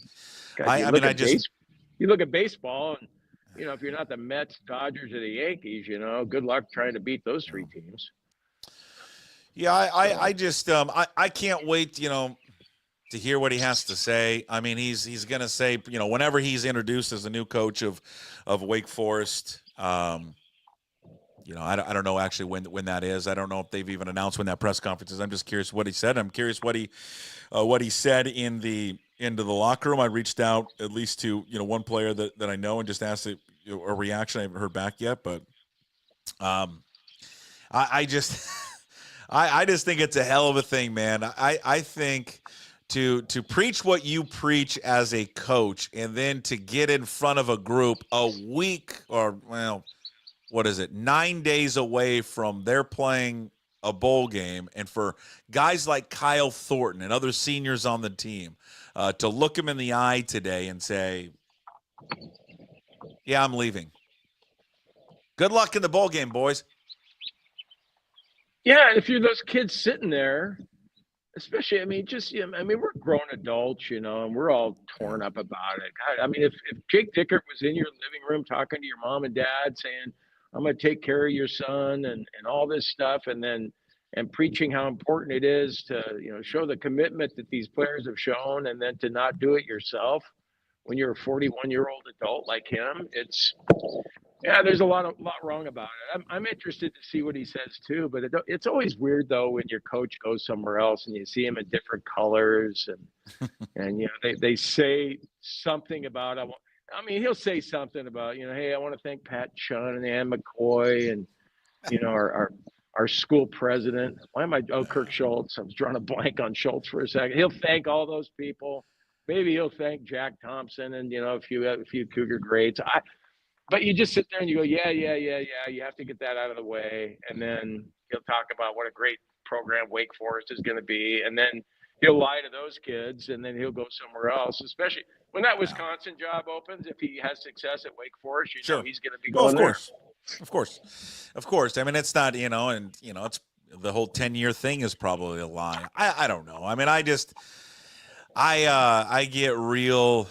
You look at baseball, and if you're not the Mets, Dodgers, or the Yankees, good luck trying to beat those three teams. Yeah, I just I can't wait, to hear what he has to say. I mean, he's going to say, whenever he's introduced as the new coach of Wake Forest, I don't know actually when that is. I don't know if they've even announced when that press conference is. I'm just curious what he said. I'm curious what he said into the locker room. I reached out at least to one player that I know and just asked a reaction. I haven't heard back yet, but I just I just think it's a hell of a thing, man. I think to preach what you preach as a coach and then to get in front of a group a week or 9 days away from their playing a bowl game, and for guys like Kyle Thornton and other seniors on the team to look him in the eye today and say, yeah, I'm leaving. Good luck in the bowl game, boys. Yeah, if you're those kids sitting there, especially, we're grown adults, and we're all torn up about it. God, I mean, if Jake Dickert was in your living room talking to your mom and dad saying, I'm going to take care of your son and all this stuff, and preaching how important it is to, show the commitment that these players have shown, and then to not do it yourself when you're a 41-year-old adult like him, there's a lot wrong about it. I'm interested to see what he says too, but it's always weird though when your coach goes somewhere else and you see him in different colors and they say something about he'll say something about hey, I want to thank Pat Chun and Ann McCoy and our school president. Why am I Kirk Schultz? I was drawing a blank on Schultz for a second. He'll thank all those people. Maybe he'll thank Jack Thompson and a few Cougar greats. But you just sit there and you go, yeah. You have to get that out of the way. And then he'll talk about what a great program Wake Forest is going to be. And then he'll lie to those kids, and then he'll go somewhere else, especially when that Wisconsin job opens. If he has success at Wake Forest, know he's going to be going there. Of course. I mean, it's not, it's the whole 10-year thing is probably a lie. I don't know. I mean, I get real...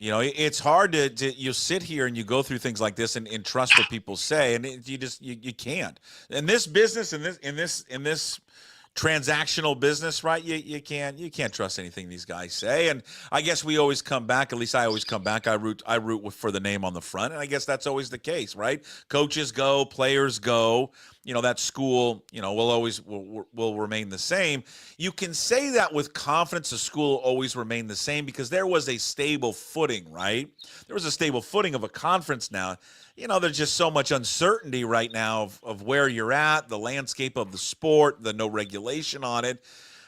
it's hard to you sit here and you go through things like this and trust what people say, and you can't. In this business, in this transactional business, right? You can't trust anything these guys say. And I guess we always come back. At least I always come back. I root for the name on the front, and I guess that's always the case, right? Coaches go, players go. That school, will remain the same. You can say that with confidence. The school will always remain the same because there was a stable footing, right? There was a stable footing of a conference now. There's just so much uncertainty right now of where you're at, the landscape of the sport, the no regulation on it,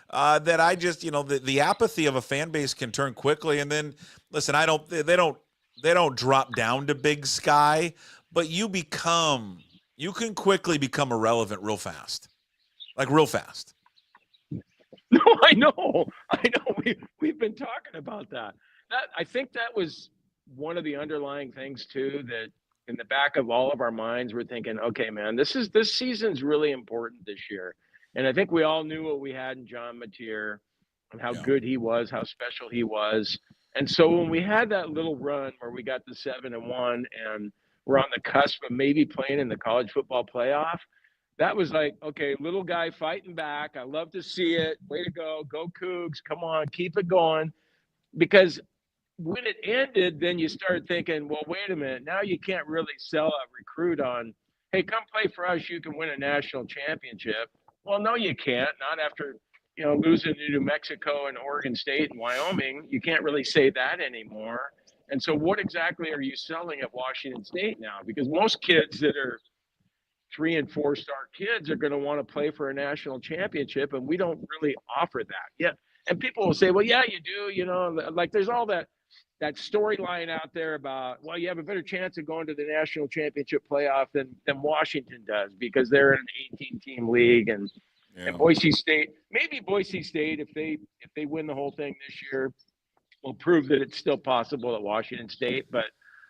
that I just, the apathy of a fan base can turn quickly. And then, listen, they don't drop down to Big Sky, but you can quickly become irrelevant real fast. Like real fast. No, I know. We've been talking about that. I think that was one of the underlying things too, that in the back of all of our minds, we're thinking, okay, man, this season's really important this year. And I think we all knew what we had in John Mateer and how good he was, how special he was. And so when we had that little run where we got the 7-1 and we're on the cusp of maybe playing in the college football playoff, that was like, okay, little guy fighting back. I love to see it. Way to go. Go Cougs. Come on, keep it going. Because when it ended, then you started thinking, well, wait a minute. Now you can't really sell a recruit on, hey, come play for us. You can win a national championship. Well, no, you can't. Not after, losing to New Mexico and Oregon State and Wyoming. You can't really say that anymore. And so what exactly are you selling at Washington State now? Because most kids that are 3 and 4 star kids are going to want to play for a national championship, and we don't really offer that yet. And people will say, well, yeah, you do, you know, like there's all that storyline out there about, well, you have a better chance of going to the national championship playoff than Washington does because they're in an 18-team league, and Boise State, maybe Boise State, if they win the whole thing this year, will prove that it's still possible at Washington State. But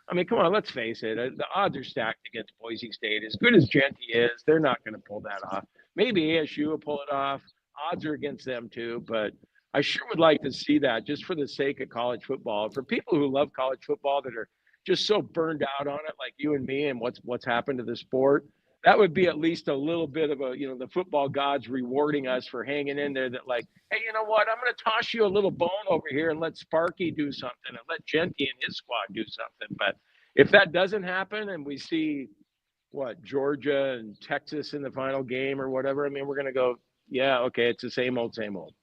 I mean, come on, let's face it. The odds are stacked against Boise State. As good as Genty is, they're not going to pull that off. Maybe ASU will pull it off. Odds are against them too, but I sure would like to see that just for the sake of college football. For people who love college football that are just so burned out on it, like you and me, and what's happened to the sport, that would be at least a little bit of a, you know, the football gods rewarding us for hanging in there, that like, hey, you know what, I'm going to toss you a little bone over here and let Sparky do something and let Genty and his squad do something. But if that doesn't happen and we see Georgia and Texas in the final game or whatever, I mean, we're going to go, yeah, okay, it's the same old, same old.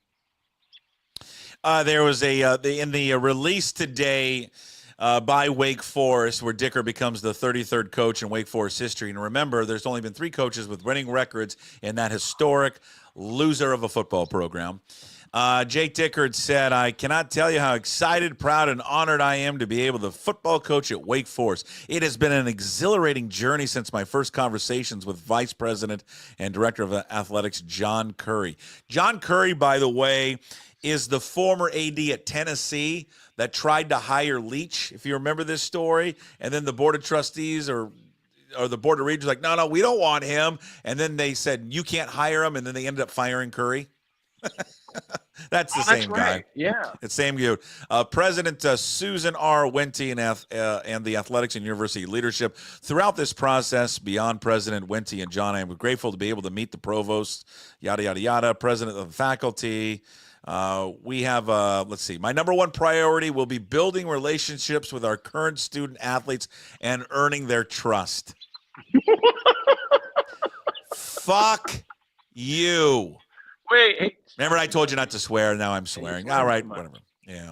There was in the release today by Wake Forest, where Dickert becomes the 33rd coach in Wake Forest history. And remember, there's only been 3 coaches with winning records in that historic loser of a football program. Jake Dickert said, I cannot tell you how excited, proud, and honored I am to be able to football coach at Wake Forest. It has been an exhilarating journey since my first conversations with Vice President and Director of Athletics, John Curry. John Curry, by the way, is the former AD at Tennessee that tried to hire Leach, if you remember this story. And then the Board of Trustees or the Board of Regents like, no, we don't want him. And then they said, you can't hire him. And then they ended up firing Curry. That's the same guy. Right. Yeah. It's same dude. President Susan R. Wente and the Athletics and University Leadership. Throughout this process, beyond President Wente and John, I am grateful to be able to meet the provost, yada, yada, yada, president of the faculty. We have, let's see, my number one priority will be building relationships with our current student athletes and earning their trust. Fuck you. Wait. Hey. Remember I told you not to swear, now I'm swearing. All right, whatever. Yeah.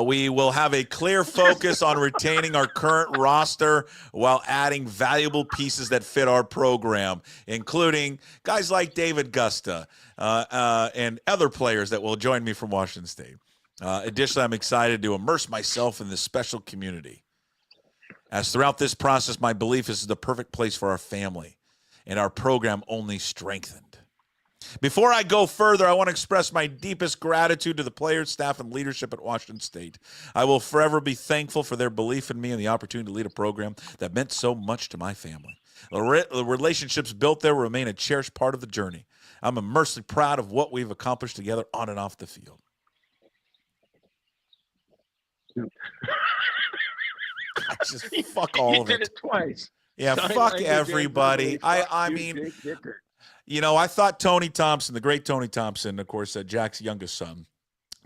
We will have a clear focus on retaining our current roster while adding valuable pieces that fit our program, including guys like David Gusta and other players that will join me from Washington State. Additionally, I'm excited to immerse myself in this special community. As throughout this process, my belief is the perfect place for our family and our program only strengthened. Before I go further, I want to express my deepest gratitude to the players, staff, and leadership at Washington State. I will forever be thankful for their belief in me and the opportunity to lead a program that meant so much to my family. The relationships built there will remain a cherished part of the journey. I'm immensely proud of what we've accomplished together on and off the field. Just fuck all of it. You did it twice. Yeah, fuck everybody. I mean, you know, I thought Tony Thompson, the great Tony Thompson, of course, Jack's youngest son,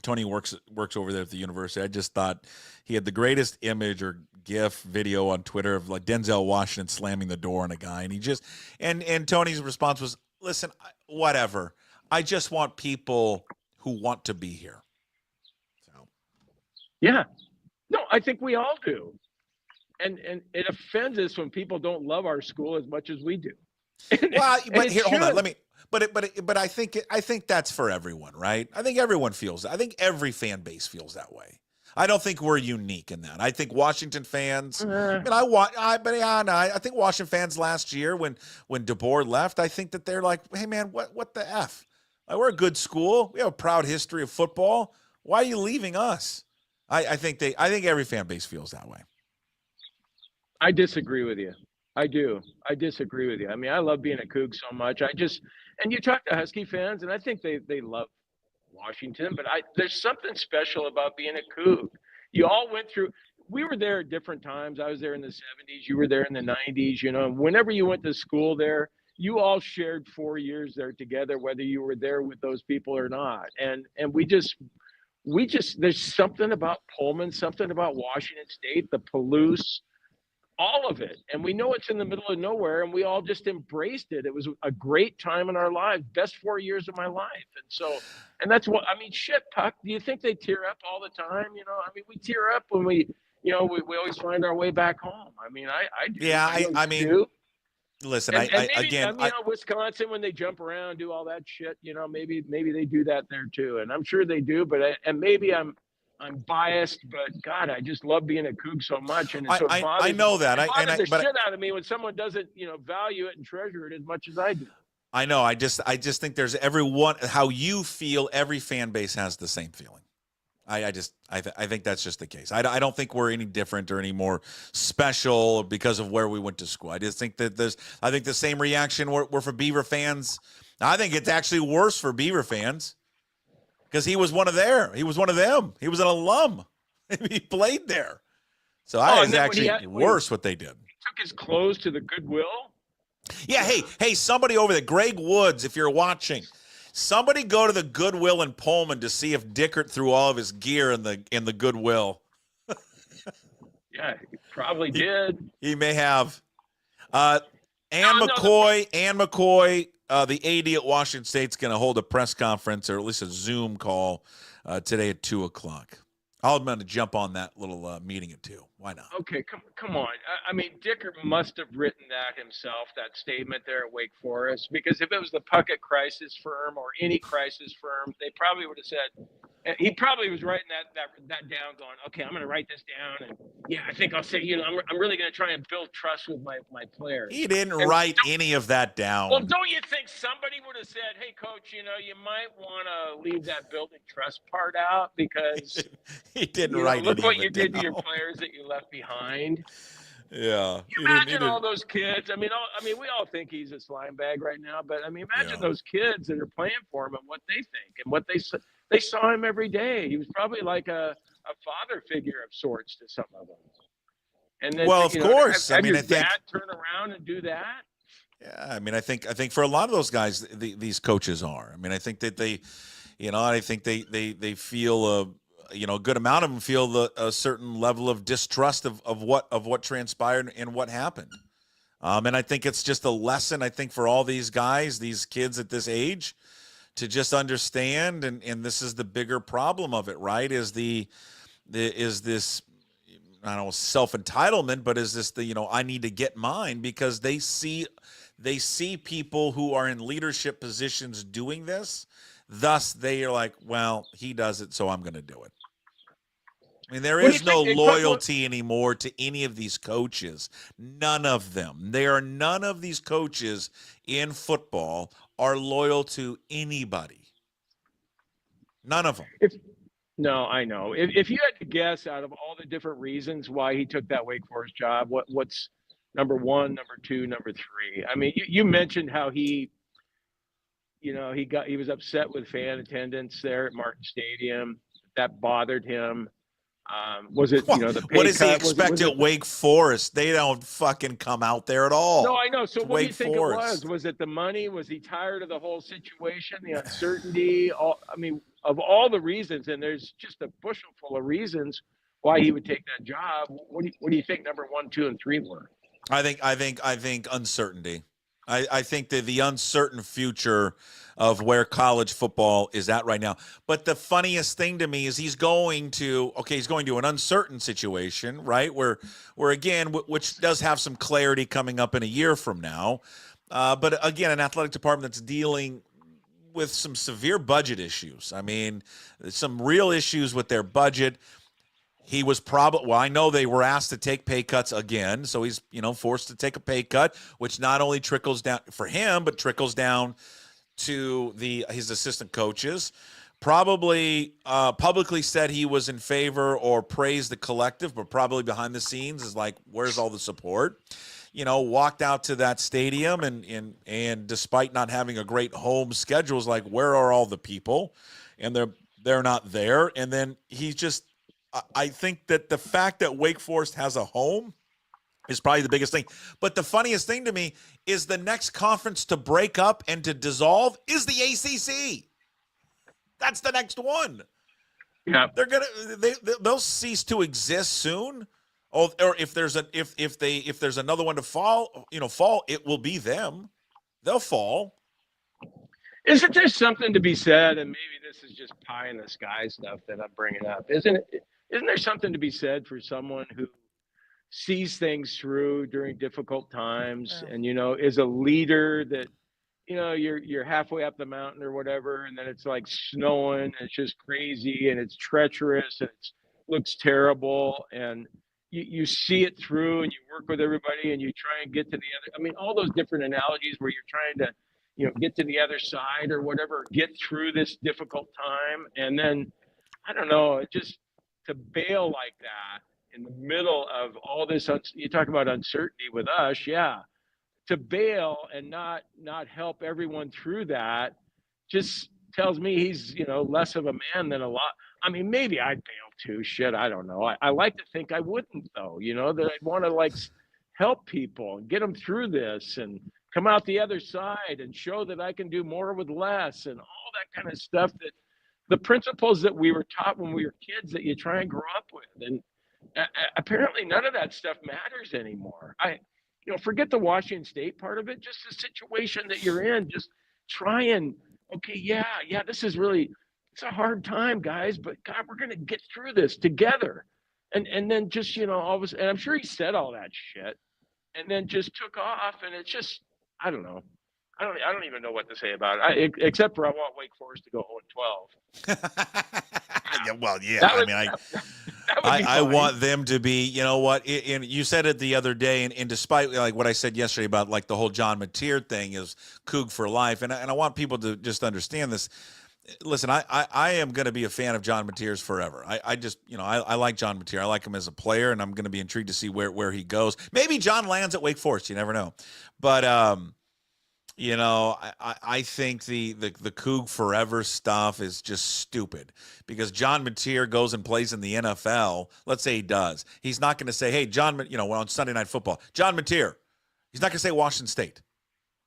Tony works over there at the university. I just thought he had the greatest image or GIF video on Twitter of like Denzel Washington slamming the door on a guy, and he just and Tony's response was, "Listen, whatever. I just want people who want to be here." So, yeah, no, I think we all do, and it offends us when people don't love our school as much as we do. Well, but here, hold on. Let me. But I think that's for everyone, right? I think everyone feels that. I think every fan base feels that way. I don't think we're unique in that. I think Washington fans. I think Washington fans last year when DeBoer left, I think that they're like, hey man, what the f? Like, we're a good school. We have a proud history of football. Why are you leaving us? I think every fan base feels that way. I disagree with you. I do. I disagree with you. I mean, I love being a Coug so much. And you talk to Husky fans, and I think they love Washington, but there's something special about being a Coug. You all went through, we were there at different times. I was there in the 70s. You were there in the 90s. You know, whenever you went to school there, you all shared 4 years there together, whether you were there with those people or not. And we just, there's something about Pullman, something about Washington State, the Palouse, all of it. And we know it's in the middle of nowhere, and we all just embraced it. It was a great time in our lives, best 4 years of my life. And that's what, I mean, shit, Puck, do you think they tear up all the time? You know, I mean, we tear up when we we always find our way back home. I mean, I do. Yeah, I mean, do. listen, And maybe, again, Wisconsin, when they jump around, do all that shit, maybe they do that there too. And I'm sure they do, but maybe I'm biased, but God, I just love being a Coug so much. And so it bothers, I know that. it bothers the but shit out of me when someone doesn't, value it and treasure it as much as I do. I know. I just think there's how you feel. Every fan base has the same feeling. I think that's just the case. I don't think we're any different or any more special because of where we went to school. I just think that I think the same reaction were for Beaver fans. I think it's actually worse for Beaver fans because he was one of them. He was an alum. He played there. So I think it's actually worse what they did. He took his clothes to the Goodwill. Yeah. Hey, somebody over there, Greg Woods, if you're watching. Somebody go to the Goodwill in Pullman to see if Dickert threw all of his gear in the Goodwill. Yeah, he probably did. He may have. Ann McCoy, the AD at Washington State's going to hold a press conference or at least a Zoom call today at 2:00. I'm going to jump on that little meeting at 2:00. Why not? Okay, come on. I mean, Dickert must have written that himself, that statement there at Wake Forest, because if it was the Puckett crisis firm or any crisis firm, they probably would have said, he probably was writing that down going, okay, I'm going to write this down. And yeah, I think I'll say, I'm really going to try and build trust with my players. He didn't write any of that down. Well, don't you think somebody would have said, hey, coach, you might want to leave that building trust part out because he didn't write look any what of you it did down. to your players that you left behind. Yeah. You imagine all those kids. I mean, we all think he's a slime bag right now, but I mean, imagine those kids that are playing for him and what they think and what they saw him every day. He was probably like a father figure of sorts to some of them. And then, well, of course. Have your dad turn around and do that. Yeah, I mean, I think for a lot of those guys, these coaches are. I mean, I think that they feel a good amount of them feel a certain level of distrust of what transpired and what happened. And I think it's just a lesson, I think, for all these guys, these kids at this age, to just understand. And this is the bigger problem of it, right? Is this, I don't know, self-entitlement, but is this I need to get mine, because they see people who are in leadership positions doing this. Thus, they are like, well, he does it, so I'm going to do it. I mean, there is no loyalty anymore to any of these coaches. None of them. None of these coaches in football are loyal to anybody. None of them. No, I know. If you had to guess out of all the different reasons why he took that Wake Forest job, what's number one, number two, number three? I mean, you mentioned how he was upset with fan attendance there at Martin Stadium. That bothered him. Was it, the pay what does cut? he expect at Wake Forest? They don't fucking come out there at all. No, I know. So what do you think Forest. it was? Was it the money? Was he tired of the whole situation, the uncertainty? Of all the reasons, and there's just a bushel full of reasons why he would take that job. What do you think number 1, 2, and 3 were? I think uncertainty. I think that the uncertain future of where college football is at right now. But the funniest thing to me is he's going to an uncertain situation, right? Where again, which does have some clarity coming up in a year from now. But again, an athletic department that's dealing with some severe budget issues. I mean, some real issues with their budget. He was I know they were asked to take pay cuts again, so he's, forced to take a pay cut, which not only trickles down for him, but trickles down to his assistant coaches. Probably publicly said he was in favor or praised the collective, but probably behind the scenes is like, where's all the support? Walked out to that stadium and despite not having a great home schedule, is like, where are all the people? And they're not there. And then he just, I think that the fact that Wake Forest has a home is probably the biggest thing. But the funniest thing to me is the next conference to break up and to dissolve is the ACC. That's the next one. Yeah, they'll cease to exist soon. Or if there's another one to fall, it will be them. They'll fall. Isn't there something to be said? And maybe this is just pie in the sky stuff that I'm bringing up, isn't it? isn't there something to be said for someone who sees things through during difficult times and, is a leader that, you're halfway up the mountain or whatever, and then it's like snowing and it's just crazy and it's treacherous and it looks terrible, and you see it through and you work with everybody and you try and get to the other. I mean, all those different analogies where you're trying to, get to the other side or whatever, get through this difficult time. And then, I don't know, just to bail like that in the middle of all this, you talk about uncertainty with us. Yeah. To bail and not help everyone through that just tells me he's, less of a man than a lot. I mean, maybe I'd bail too. Shit, I don't know. I like to think I wouldn't, though, that I'd want to help people and get them through this and come out the other side and show that I can do more with less and all that kind of stuff, that the principles that we were taught when we were kids that you try and grow up with. And apparently none of that stuff matters anymore. Forget the Washington State part of it, just the situation that you're in, just try and, okay, yeah, this is really, it's a hard time, guys, but God, we're going to get through this together. And then just, all of a sudden, and I'm sure he said all that shit and then just took off. And it's just, I don't know. I don't even know what to say about it, except for I want Wake Forest to go 0-12. Yeah, well, yeah. I want them to be, you know what, and you said it the other day, and despite like what I said yesterday about like the whole John Mateer thing is Coug for life, and I want people to just understand this. Listen, I am going to be a fan of John Mateer's forever. I just, I like John Mateer. I like him as a player, and I'm going to be intrigued to see where he goes. Maybe John lands at Wake Forest. You never know. But, I think the Coug forever stuff is just stupid because John Mateer goes and plays in the NFL. Let's say he does. He's not going to say, hey, John, on Sunday Night Football, John Mateer. He's not going to say Washington State.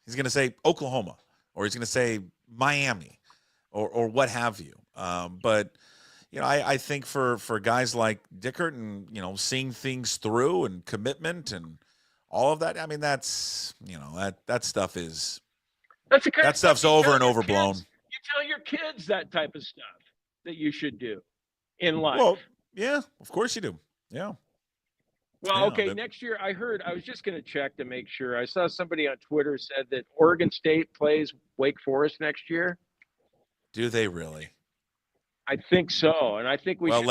He's going to say Oklahoma, or he's going to say Miami, or what have you. But, I think for guys like Dickert and, seeing things through and commitment and all of that, I mean, that's, that stuff is, that stuff's over and overblown. You tell your kids that type of stuff that you should do in life. Well, yeah, of course you do. Yeah. Well, okay, next year I was just going to check to make sure. I saw somebody on Twitter said that Oregon State plays Wake Forest next year. Do they really? I think so, and I think we should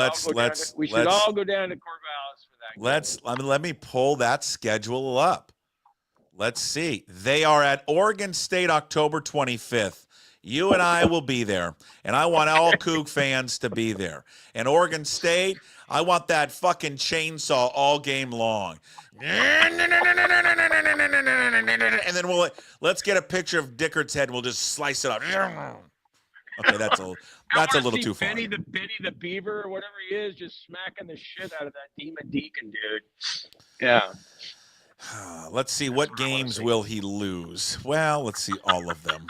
all go down to Corvallis for that. Let me pull that schedule up. Let's see. They are at Oregon State October 25th. You and I will be there, and I want all Coug fans to be there. And Oregon State, I want that fucking chainsaw all game long. And then let's get a picture of Dickert's head. And we'll just slice it up. Okay, that's a little too far. Benny the Beaver or whatever he is, just smacking the shit out of that Demon Deacon dude. Yeah. Let's see, what games will he lose? Well, let's see all of them.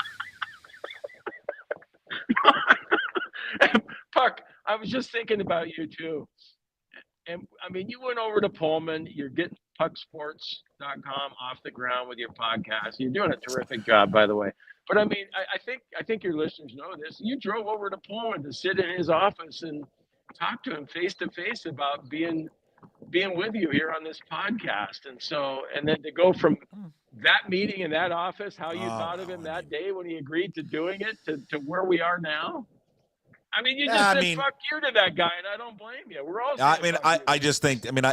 Puck, I was just thinking about you too. And I mean, you went over to Pullman. You're getting pucksports.com off the ground with your podcast. You're doing a terrific job, by the way. But I mean, I think your listeners know this. You drove over to Pullman to sit in his office and talk to him face to face about being with you here on this podcast. And then to go from that meeting in that office, how you thought of him that day when he agreed to doing it, to where we are now. I mean, you just said fuck you to that guy, and I don't blame you. We're all. I just think. I mean,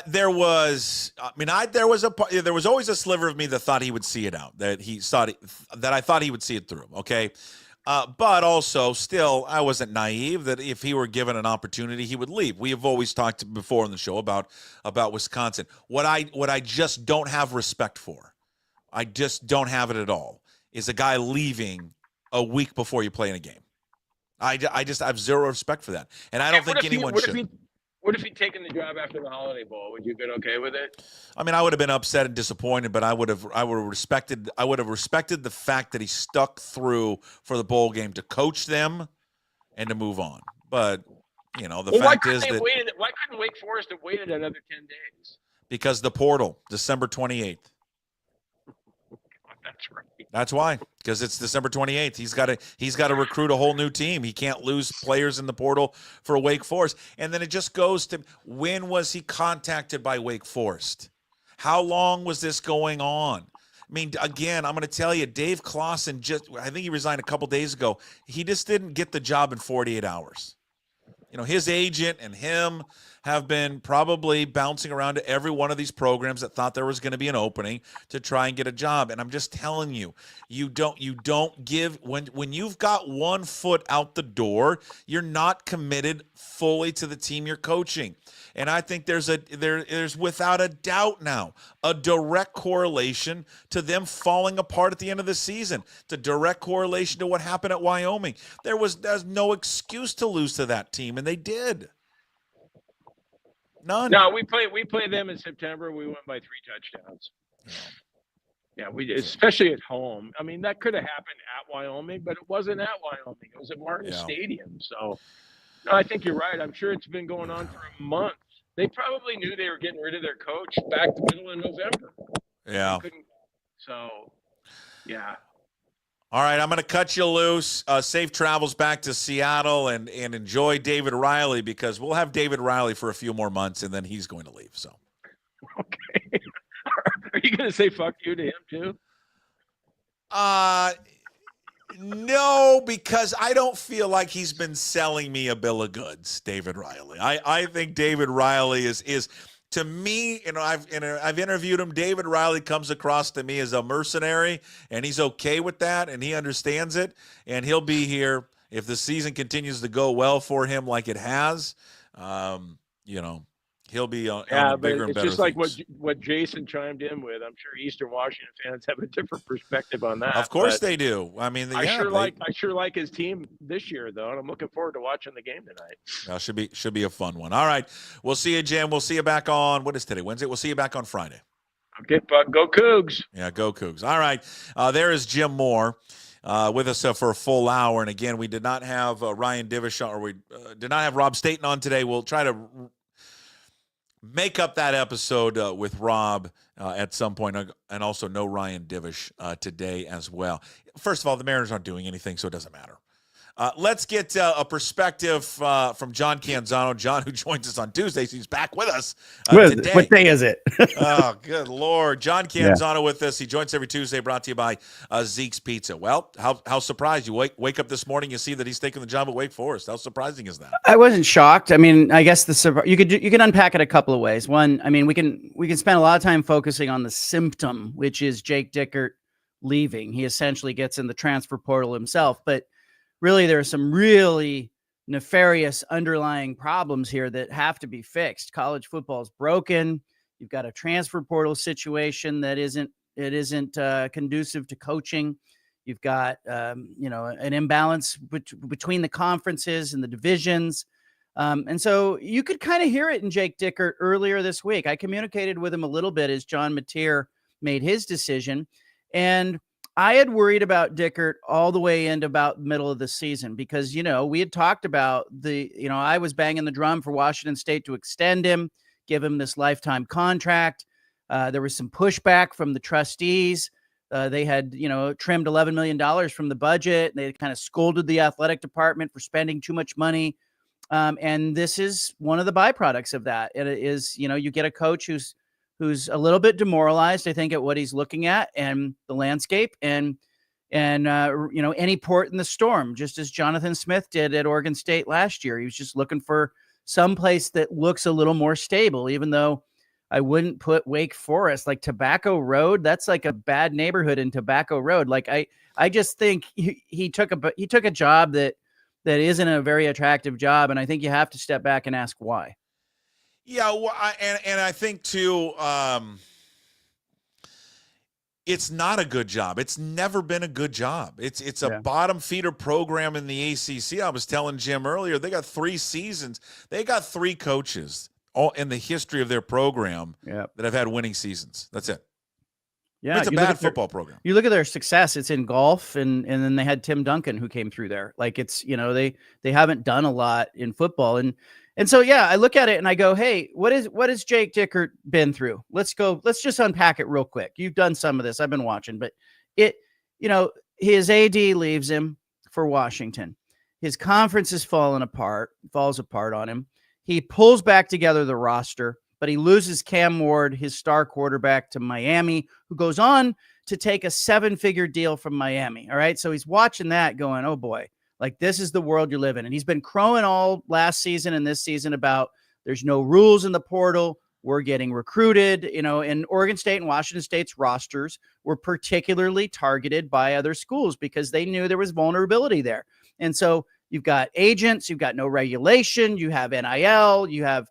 there was always a sliver of me that thought he would see it out, that I thought he would see it through. Okay. But also still, I wasn't naive that if he were given an opportunity, he would leave. We have always talked before on the show about Wisconsin. What I just don't have respect for, I just don't have it at all, is a guy leaving a week before you play in a game. I have zero respect for that. And I don't think anyone should. What if he'd taken the job after the Holiday Bowl? Would you have been okay with it? I mean, I would have been upset and disappointed, but I would have respected the fact that he stuck through for the bowl game to coach them and to move on. But fact is that why couldn't Wake Forest have waited another 10 days? Because the portal, December 28th. That's right. That's why, because it's December 28th. He's got to recruit a whole new team. He can't lose players in the portal for Wake Forest. And then it just goes to, when was he contacted by Wake Forest? How long was this going on? I mean, again, I'm going to tell you, Dave Clawson I think he resigned a couple days ago. He just didn't get the job in 48 hours. His agent and him have been probably bouncing around to every one of these programs that thought there was going to be an opening to try and get a job. And I'm just telling you, you don't give, when you've got one foot out the door, you're not committed fully to the team you're coaching. And I think there's without a doubt now a direct correlation to them falling apart at the end of the season. It's a direct correlation to what happened at Wyoming. There's no excuse to lose to that team, and they did. None. No, we play them in September. We won by 3 touchdowns. Yeah, especially at home. I mean, that could have happened at Wyoming, but it wasn't at Wyoming. It was at Martin Stadium. So, no, I think you're right. I'm sure it's been going on for a month. They probably knew they were getting rid of their coach back the middle of November. Yeah. So, yeah. All right, I'm going to cut you loose. Safe travels back to Seattle and enjoy David Riley, because we'll have David Riley for a few more months, and then he's going to leave. So, okay. Are you going to say fuck you to him too? No, because I don't feel like he's been selling me a bill of goods, David Riley. I think David Riley is to me, I've interviewed him. David Riley comes across to me as a mercenary, and he's okay with that, and he understands it, and he'll be here if the season continues to go well for him like it has. He'll be on bigger and better. It's just like what Jason chimed in with. I'm sure Eastern Washington fans have a different perspective on that. Of course they do. I mean, I sure like his team this year, though, and I'm looking forward to watching the game tonight. Should be a fun one. All right, we'll see you, Jim. We'll see you back on, what is today, Wednesday? We'll see you back on Friday. Okay, Buck, go Cougs. Yeah, go Cougs. All right, there is Jim Moore. With us for a full hour, and again, we did not have Ryan Divish on, or we did not have Rob Staten on today. We'll try to make up that episode with Rob at some point, and also no Ryan Divish today as well. First of all, the Mariners aren't doing anything, so it doesn't matter. Let's get a perspective from John Canzano. John, who joins us on Tuesdays, he's back with us today. What day is it? Oh, good Lord. John Canzano with us. He joins every Tuesday, brought to you by Zeke's Pizza. Well, how surprised? You wake up this morning, you see that he's taking the job at Wake Forest. How surprising is that? I wasn't shocked. I mean, I guess you could unpack it a couple of ways. One, I mean, we can spend a lot of time focusing on the symptom, which is Jake Dickert leaving. He essentially gets in the transfer portal himself, but really, there are some really nefarious underlying problems here that have to be fixed. College football is broken. You've got a transfer portal situation that isn't conducive to coaching. You've got an imbalance between the conferences and the divisions. And so you could kind of hear it in Jake Dickert earlier this week. I communicated with him a little bit as John Mateer made his decision. And I had worried about Dickert all the way into about the middle of the season because, we had talked about I was banging the drum for Washington State to extend him, give him this lifetime contract. There was some pushback from the trustees. They had, trimmed $11 million from the budget. They kind of scolded the athletic department for spending too much money. And this is one of the byproducts of that. It is, you get a coach who's a little bit demoralized, I think, at what he's looking at and the landscape and any port in the storm, just as Jonathan Smith did at Oregon State last year. He was just looking for some place that looks a little more stable, even though I wouldn't put Wake Forest, like Tobacco Road. That's like a bad neighborhood in Tobacco Road. Like I just think he took a job that isn't a very attractive job. And I think you have to step back and ask why. Yeah, well, and I think, too, it's not a good job. It's never been a good job. It's a bottom feeder program in the ACC. I was telling Jim earlier, they got 3 seasons. They got 3 coaches all in the history of their program that have had winning seasons. That's it. Yeah, it's a bad football program. You look at their success, it's in golf, and then they had Tim Duncan who came through there. Like it's, they haven't done a lot in football. And so, I look at it and I go, hey, what has Jake Dickert been through? Let's just unpack it real quick. You've done some of this. I've been watching, but his AD leaves him for Washington. His conference is falls apart on him. He pulls back together the roster, but he loses Cam Ward, his star quarterback, to Miami, who goes on to take a 7-figure deal from Miami. All right. So he's watching that going, oh boy, like this is the world you live in. And he's been crowing all last season and this season about there's no rules in the portal. We're getting recruited, and Oregon State and Washington State's rosters were particularly targeted by other schools because they knew there was vulnerability there. And so you've got agents, you've got no regulation, you have NIL, you have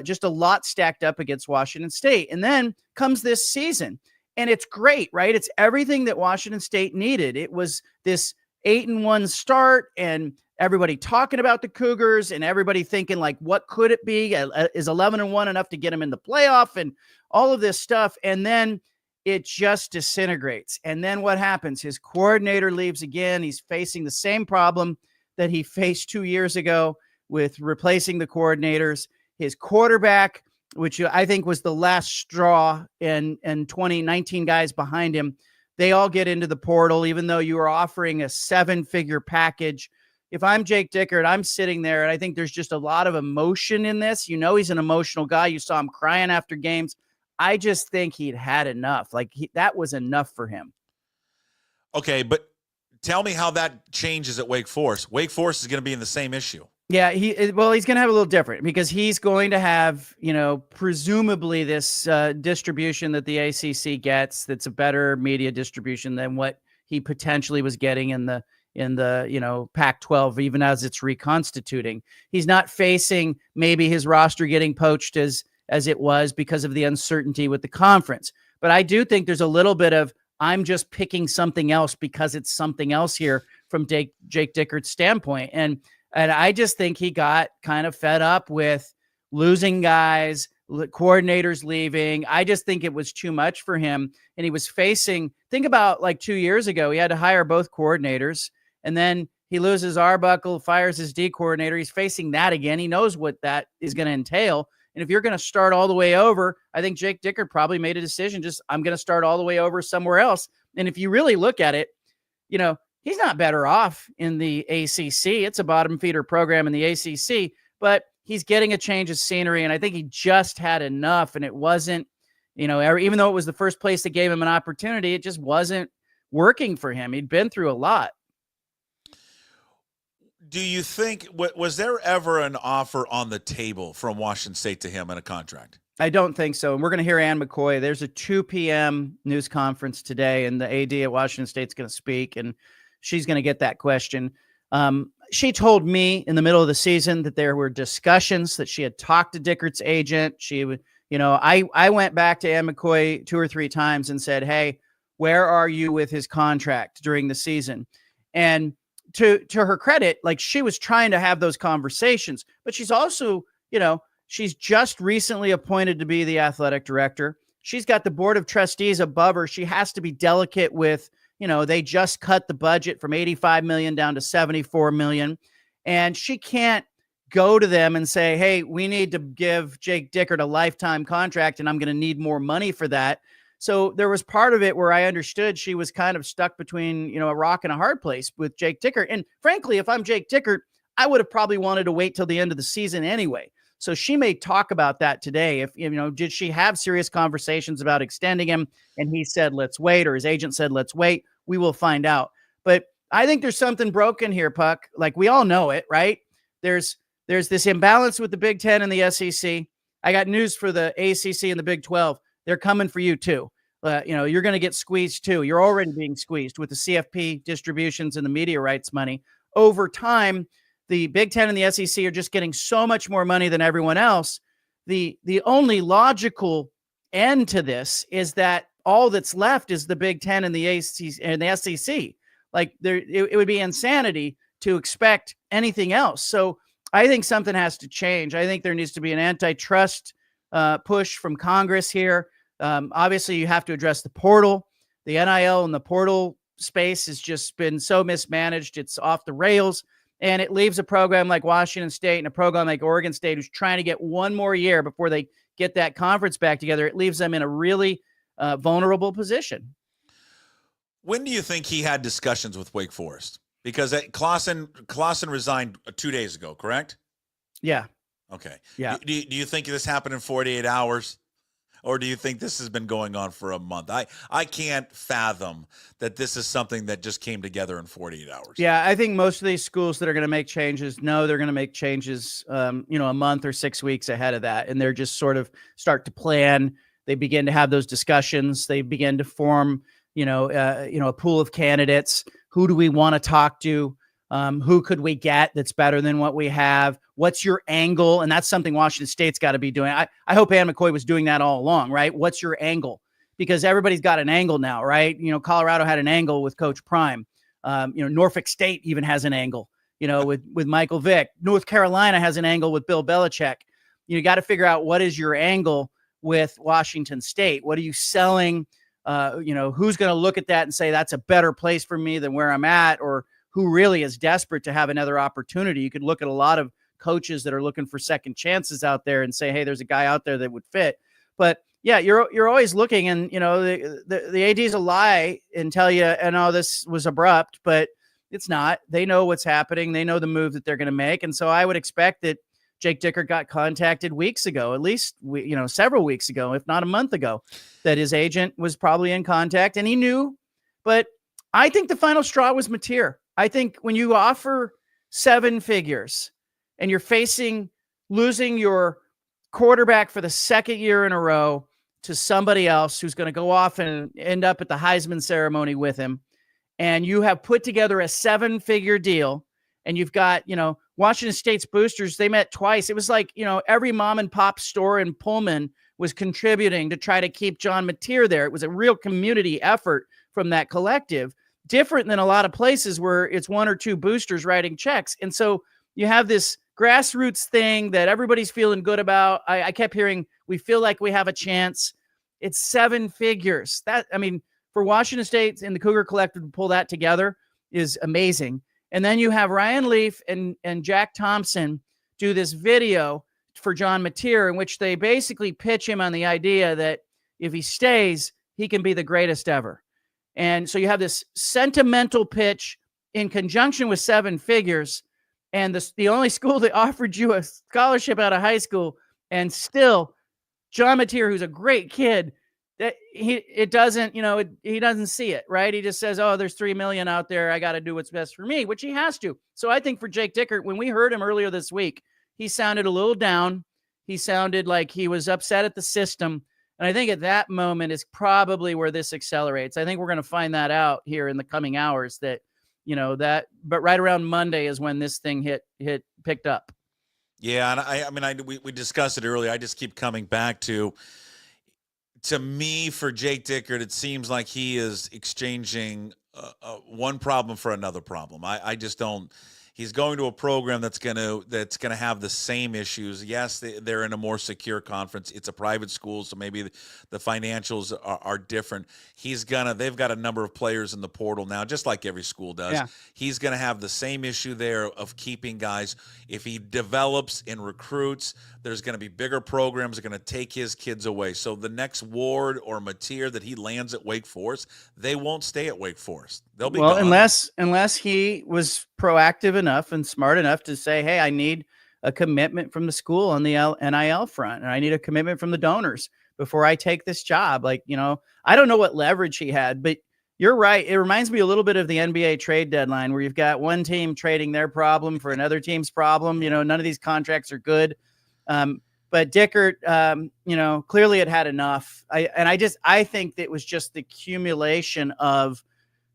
just a lot stacked up against Washington State. And then comes this season, and it's great, right? It's everything that Washington State needed. It was this 8-1 start, and everybody talking about the Cougars and everybody thinking like, what could it be? Is 11-1 enough to get them in the playoff and all of this stuff? And then it just disintegrates. And then what happens? His coordinator leaves again. He's facing the same problem that he faced 2 years ago with replacing the coordinators. His quarterback, which I think was the last straw, and 2019 guys behind him, they all get into the portal, even though you are offering a 7-figure package. If I'm Jake Dickert, I'm sitting there, and I think there's just a lot of emotion in this. He's an emotional guy. You saw him crying after games. I just think he'd had enough. That was enough for him. Okay, but tell me how that changes at Wake Forest. Wake Forest is going to be in the same issue. Yeah, he's going to have a little different because he's going to have, presumably this distribution that the ACC gets that's a better media distribution than what he potentially was getting in the Pac-12, even as it's reconstituting. He's not facing maybe his roster getting poached as it was because of the uncertainty with the conference. But I do think there's a little bit of, I'm just picking something else because it's something else here from Jake Dickert's standpoint. And I just think he got kind of fed up with losing guys, coordinators leaving. I just think it was too much for him. And he was facing, think about like 2 years ago, he had to hire both coordinators. And then he loses Arbuckle, fires his D coordinator. He's facing that again. He knows what that is going to entail. And if you're going to start all the way over, I think Jake Dickert probably made a decision, I'm going to start all the way over somewhere else. And if you really look at it, he's not better off in the ACC. It's a bottom feeder program in the ACC, but he's getting a change of scenery. And I think he just had enough. And it wasn't, even though it was the first place that gave him an opportunity, it just wasn't working for him. He'd been through a lot. Do you think, was there ever an offer on the table from Washington State to him in a contract? I don't think so. And we're going to hear Ann McCoy. There's a 2 p.m. news conference today, and the AD at Washington State's going to speak, and she's going to get that question. She told me in the middle of the season that there were discussions, that she had talked to Dickert's agent. She would, I went back to Ann McCoy 2 or 3 times and said, hey, where are you with his contract during the season? And to her credit, she was trying to have those conversations, but she's also, she's just recently appointed to be the athletic director. She's got the board of trustees above her. She has to be delicate with, they just cut the budget from $85 million down to $74 million. And she can't go to them and say, hey, we need to give Jake Dickert a lifetime contract, and I'm going to need more money for that. So there was part of it where I understood she was kind of stuck between, a rock and a hard place with Jake Dickert. And frankly, if I'm Jake Dickert, I would have probably wanted to wait till the end of the season anyway. So she may talk about that today. If, did she have serious conversations about extending him and he said, let's wait, or his agent said, let's wait? We will find out. But I think there's something broken here, Puck. We all know it, right? There's this imbalance with the Big Ten and the SEC. I got news for the ACC and the Big 12. They're coming for you too. You're going to get squeezed too. You're already being squeezed with the CFP distributions and the media rights money. Over time, the Big Ten and the SEC are just getting so much more money than everyone else. The only logical end to this is that all that's left is the Big Ten and the ACC and the SEC. It would be insanity to expect anything else. So I think something has to change. I think there needs to be an antitrust push from Congress here. Obviously, you have to address the portal. The NIL and the portal space has just been so mismanaged. It's off the rails. And it leaves a program like Washington State and a program like Oregon State, who's trying to get one more year before they get that conference back together. It leaves them in a really vulnerable position. When do you think he had discussions with Wake Forest? Because Clausen resigned 2 days ago, correct? Yeah. Okay. Yeah. Do you think this happened in 48 hours? Or do you think this has been going on for a month? I can't fathom that this is something that just came together in 48 hours. Yeah, I think most of these schools that are going to make changes know they're going to make changes, a month or 6 weeks ahead of that. And they're just sort of start to plan. They begin to have those discussions. They begin to form, a pool of candidates. Who do we want to talk to? Who could we get that's better than what we have? What's your angle? And that's something Washington State's got to be doing. I hope Ann McCoy was doing that all along, right? What's your angle? Because everybody's got an angle now, right? Colorado had an angle with Coach Prime. Norfolk State even has an angle, with Michael Vick. North Carolina has an angle with Bill Belichick. You got to figure out what is your angle with Washington State. What are you selling? Who's going to look at that and say that's a better place for me than where I'm at, or who really is desperate to have another opportunity. You could look at a lot of coaches that are looking for second chances out there and say, hey, there's a guy out there that would fit. But yeah, you're always looking, and the ADs will lie and tell you, this was abrupt, but it's not. They know what's happening. They know the move that they're going to make. And so I would expect that Jake Dickert got contacted weeks ago, at least several weeks ago, if not a month ago, that his agent was probably in contact and he knew. But I think the final straw was Mateer. I think when you offer 7 figures and you're losing your quarterback for the second year in a row to somebody else who's going to go off and end up at the Heisman ceremony with him, and you have put together a 7-figure deal, and you've got, Washington State's boosters, they met twice. It was like, every mom and pop store in Pullman was contributing to try to keep John Mateer there. It was a real community effort from that collective, different than a lot of places where it's 1 or 2 boosters writing checks. And so you have this grassroots thing that everybody's feeling good about. I kept hearing, we feel like we have a chance. It's 7 figures. For Washington State and the Cougar Collective to pull that together is amazing. And then you have Ryan Leaf and Jack Thompson do this video for John Mateer, in which they basically pitch him on the idea that if he stays, he can be the greatest ever. And so you have this sentimental pitch in conjunction with 7 figures, and the only school that offered you a scholarship out of high school, and still John Mateer, who's a great kid, that he doesn't see it, right? He just says, oh, there's 3 million out there. I got to do what's best for me, which he has to. So I think for Jake Dickert, when we heard him earlier this week, he sounded a little down. He sounded like he was upset at the system. And I think at that moment is probably where this accelerates. I think we're going to find that out here in the coming hours but right around Monday is when this thing picked up. Yeah. And we discussed it earlier. I just keep coming back to me, for Jake Dickert, it seems like he is exchanging one problem for another problem. I just don't. He's going to a program that's gonna have the same issues. Yes, they're in a more secure conference. It's a private school, so maybe the financials are different. They've got a number of players in the portal now, just like every school does. Yeah. He's gonna have the same issue there of keeping guys. If he develops and recruits, there's going to be bigger programs that are going to take his kids away. So the next Ward or Mateer that he lands at Wake Forest, they won't stay at Wake Forest. They'll be gone. Unless he was proactive enough and smart enough to say, hey, I need a commitment from the school on the NIL front, and I need a commitment from the donors before I take this job. I don't know what leverage he had, but you're right. It reminds me a little bit of the NBA trade deadline, where you've got one team trading their problem for another team's problem. None of these contracts are good. But Dickert, clearly it had enough. I think that it was just the accumulation of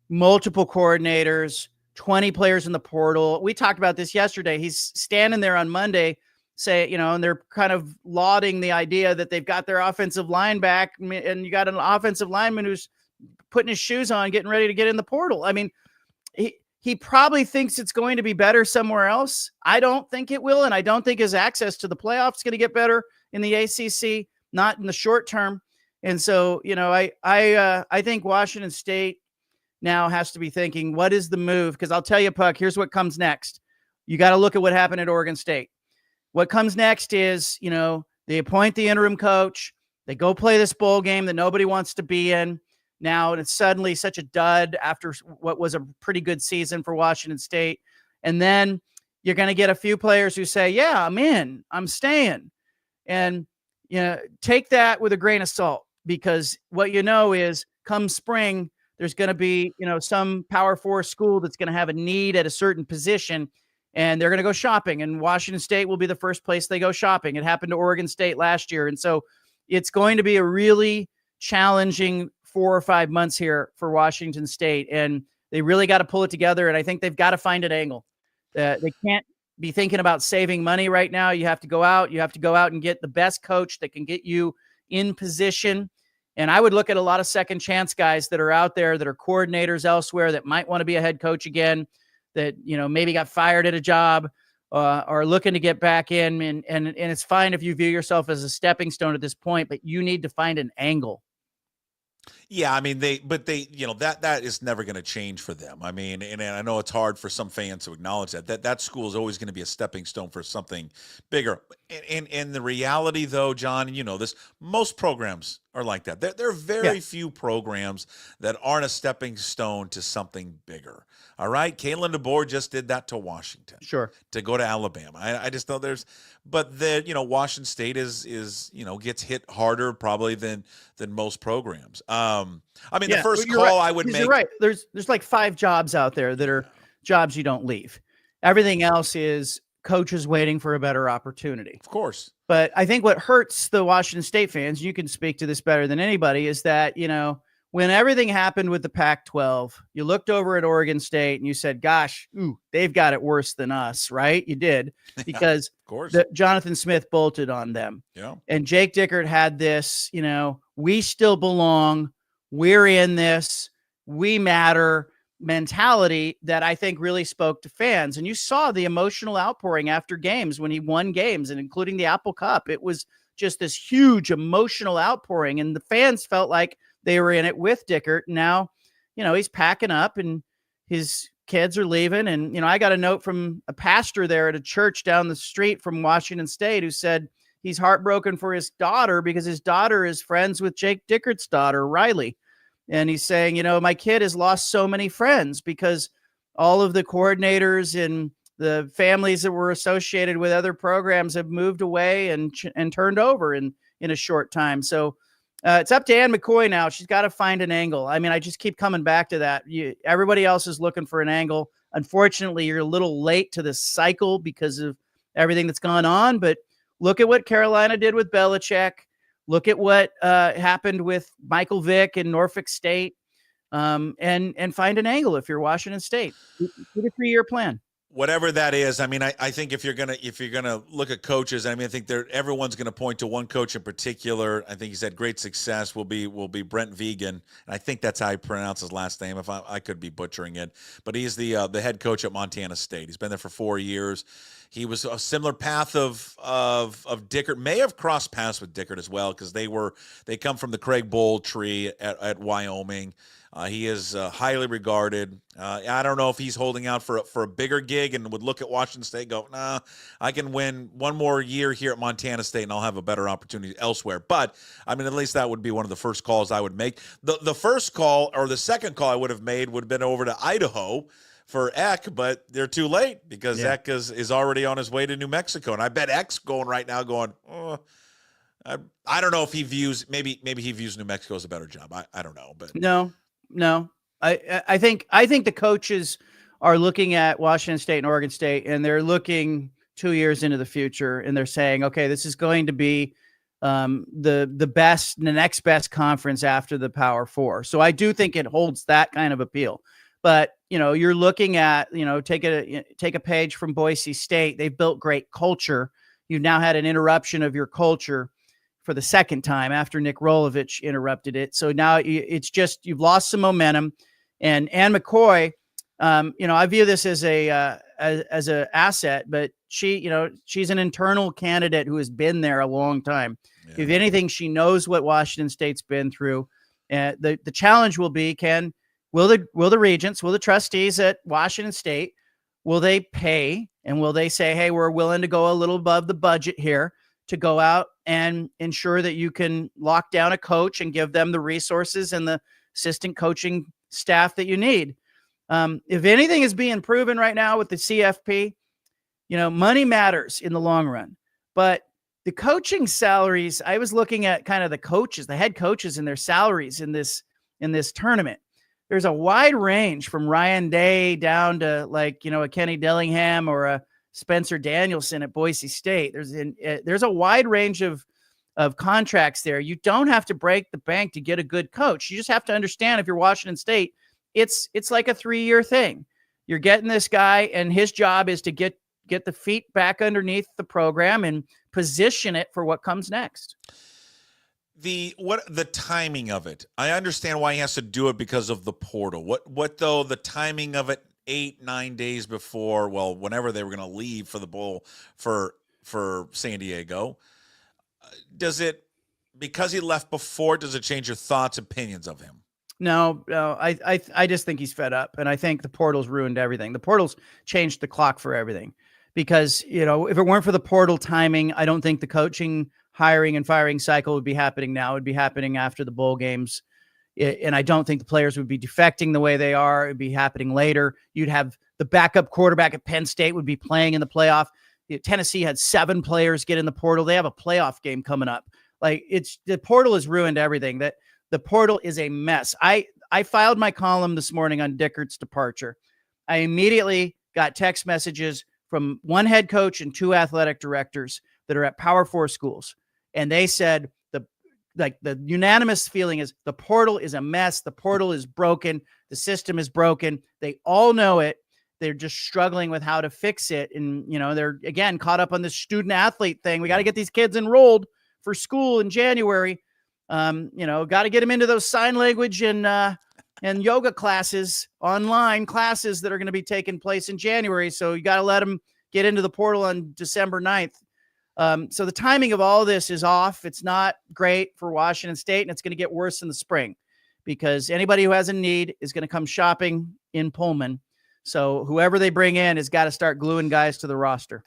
multiple coordinators, 20 players in the portal. We talked about this yesterday. He's standing there on Monday, and they're kind of lauding the idea that they've got their offensive line back, and you got an offensive lineman who's putting his shoes on, getting ready to get in the portal. He probably thinks it's going to be better somewhere else. I don't think it will, and I don't think his access to the playoffs is going to get better in the ACC, not in the short term. And so, I think Washington State now has to be thinking, what is the move? Because I'll tell you, Puck, here's what comes next. You got to look at what happened at Oregon State. What comes next is, they appoint the interim coach. They go play this bowl game that nobody wants to be in. now, and it's suddenly such a dud after what was a pretty good season for Washington State. And then you're going to get a few players who say, yeah, I'm in, I'm staying. And, take that with a grain of salt, because what is come spring, there's going to be, some Power 4 school that's going to have a need at a certain position, and they're going to go shopping, and Washington State will be the first place they go shopping. It happened to Oregon State last year. And so it's going to be a really challenging 4 or 5 months here for Washington State, and they really got to pull it together. And I think they've got to find an angle. They can't be thinking about saving money right now. You have to go out. You have to go out and get the best coach that can get you in position. And I would look at a lot of second chance guys that are out there that are coordinators elsewhere that might want to be a head coach again, that, maybe got fired at a job, are looking to get back in. And it's fine if you view yourself as a stepping stone at this point, but you need to find an angle. Yeah, I mean, that is never going to change for them. I mean, and I know it's hard for some fans to acknowledge that school is always going to be a stepping stone for something bigger. And the reality, though, John, this, most programs are like that. There are very few programs that aren't a stepping stone to something bigger. All right, Kalen DeBoer just did that to Washington. Sure. To go to Alabama. I just know but Washington State is gets hit harder probably than most programs. The first call I would make. You're right. There's like 5 jobs out there that are jobs you don't leave. Everything else is coaches waiting for a better opportunity. Of course. But I think what hurts the Washington State fans, you can speak to this better than anybody, is that, when everything happened with the Pac-12, you looked over at Oregon State and you said, gosh, they've got it worse than us, right? You did, because of course. Jonathan Smith bolted on them. Yeah. And Jake Dickert had this, we still belong, we're in this, we matter mentality that I think really spoke to fans. And you saw the emotional outpouring after games when he won games, and including the Apple Cup. It was just this huge emotional outpouring, and the fans felt like they were in it with Dickert. Now, he's packing up and his kids are leaving. And, I got a note from a pastor there at a church down the street from Washington State who said he's heartbroken for his daughter because his daughter is friends with Jake Dickert's daughter, Riley. And he's saying, my kid has lost so many friends because all of the coordinators and the families that were associated with other programs have moved away and turned over in a short time. So it's up to Ann McCoy now. She's got to find an angle. I mean, I just keep coming back to that. Everybody else is looking for an angle. Unfortunately, you're a little late to this cycle because of everything that's gone on. But look at what Carolina did with Belichick. Look at what happened with Michael Vick in Norfolk State, and find an angle if you're Washington State. Do a 3-year plan. Whatever that is, I mean, I think if you're gonna look at coaches, I mean, I think everyone's gonna point to one coach in particular. I think he's had great success. Will be Brent Vegan, and I think that's how I pronounce his last name. If I could be butchering it, but he's the head coach at Montana State. He's been there for 4 years. He was a similar path of Dickert. May have crossed paths with Dickert as well, because they come from the Craig Bowl tree at Wyoming. He is highly regarded. I don't know if he's holding out for a bigger gig and would look at Washington State and go, nah, I can win one more year here at Montana State and I'll have a better opportunity elsewhere. But, I mean, at least that would be one of the first calls I would make. The first call, or the second call I would have made, would have been over to Idaho for Eck, but they're too late because Eck is already on his way to New Mexico. And I bet Eck's going right now going, I don't know if he views, maybe he views New Mexico as a better job. I don't know. But No. I think the coaches are looking at Washington State and Oregon State, and they're looking 2 years into the future, and they're saying, okay, this is going to be the best, the next best conference after the Power 4. So I do think it holds that kind of appeal. But, you're looking at, take a page from Boise State. They've built great culture. You've now had an interruption of your culture for the second time after Nick Rolovich interrupted it. So now it's just, you've lost some momentum. And Ann McCoy, I view this as a asset, but she's an internal candidate who has been there a long time. Yeah. If anything, she knows what Washington State's been through. The challenge will be, will the regents, will the trustees at Washington State, will they pay, and will they say, hey, we're willing to go a little above the budget here to go out and ensure that you can lock down a coach and give them the resources and the assistant coaching staff that you need. If anything is being proven right now with the CFP, money matters in the long run, but the coaching salaries, I was looking at kind of the head coaches and their salaries in this tournament. There's a wide range from Ryan Day down to a Kenny Dillingham or a Spencer Danielson at Boise State. There's a wide range of contracts there. You don't have to break the bank to get a good coach. You just have to understand, if you're Washington State, it's like a 3-year thing. You're getting this guy, and his job is to get the feet back underneath the program and position it for what comes next. The timing of it, I understand why he has to do it because of the portal. What though the timing of it 8-9 days before, well, whenever they were going to leave for the bowl for San Diego, does it, because he left before, does it change your thoughts, opinions of him? No, I just think he's fed up, and I think the portal's ruined everything. The portal's changed the clock for everything, because if it weren't for the portal timing, I don't think the coaching hiring and firing cycle would be happening now. It would be happening after the bowl games. And I don't think the players would be defecting the way they are. It'd be happening later. You'd have the backup quarterback at Penn State would be playing in the playoff. Tennessee had 7 players get in the portal. They have a playoff game coming up. The portal has ruined everything. That the portal is a mess. I filed my column this morning on Dickert's departure. I immediately got text messages from one head coach and 2 athletic directors that are at Power 4 schools. And they said the unanimous feeling is the portal is a mess. The portal is broken. The system is broken. They all know it. They're just struggling with how to fix it. And, they're, again, caught up on this student athlete thing. We got to get these kids enrolled for school in January. Got to get them into those sign language and yoga classes, online classes that are going to be taking place in January. So you got to let them get into the portal on December 9th. So the timing of all this is off. It's not great for Washington State, and it's going to get worse in the spring, because anybody who has a need is going to come shopping in Pullman. So whoever they bring in has got to start gluing guys to the roster.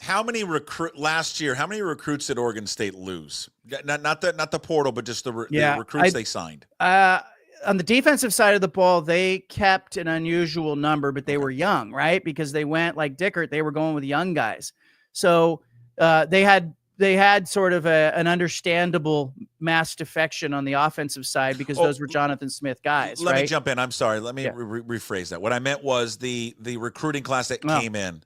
Last year, how many recruits did Oregon State lose? Not the portal, but just the recruits they signed. On the defensive side of the ball, they kept an unusual number, but they were young, right? Because they went like Dickert, they were going with young guys. So they had sort of an understandable mass defection on the offensive side, because those were Jonathan Smith guys. Let me jump in. I'm sorry. Let me rephrase that. What I meant was the recruiting class that came in.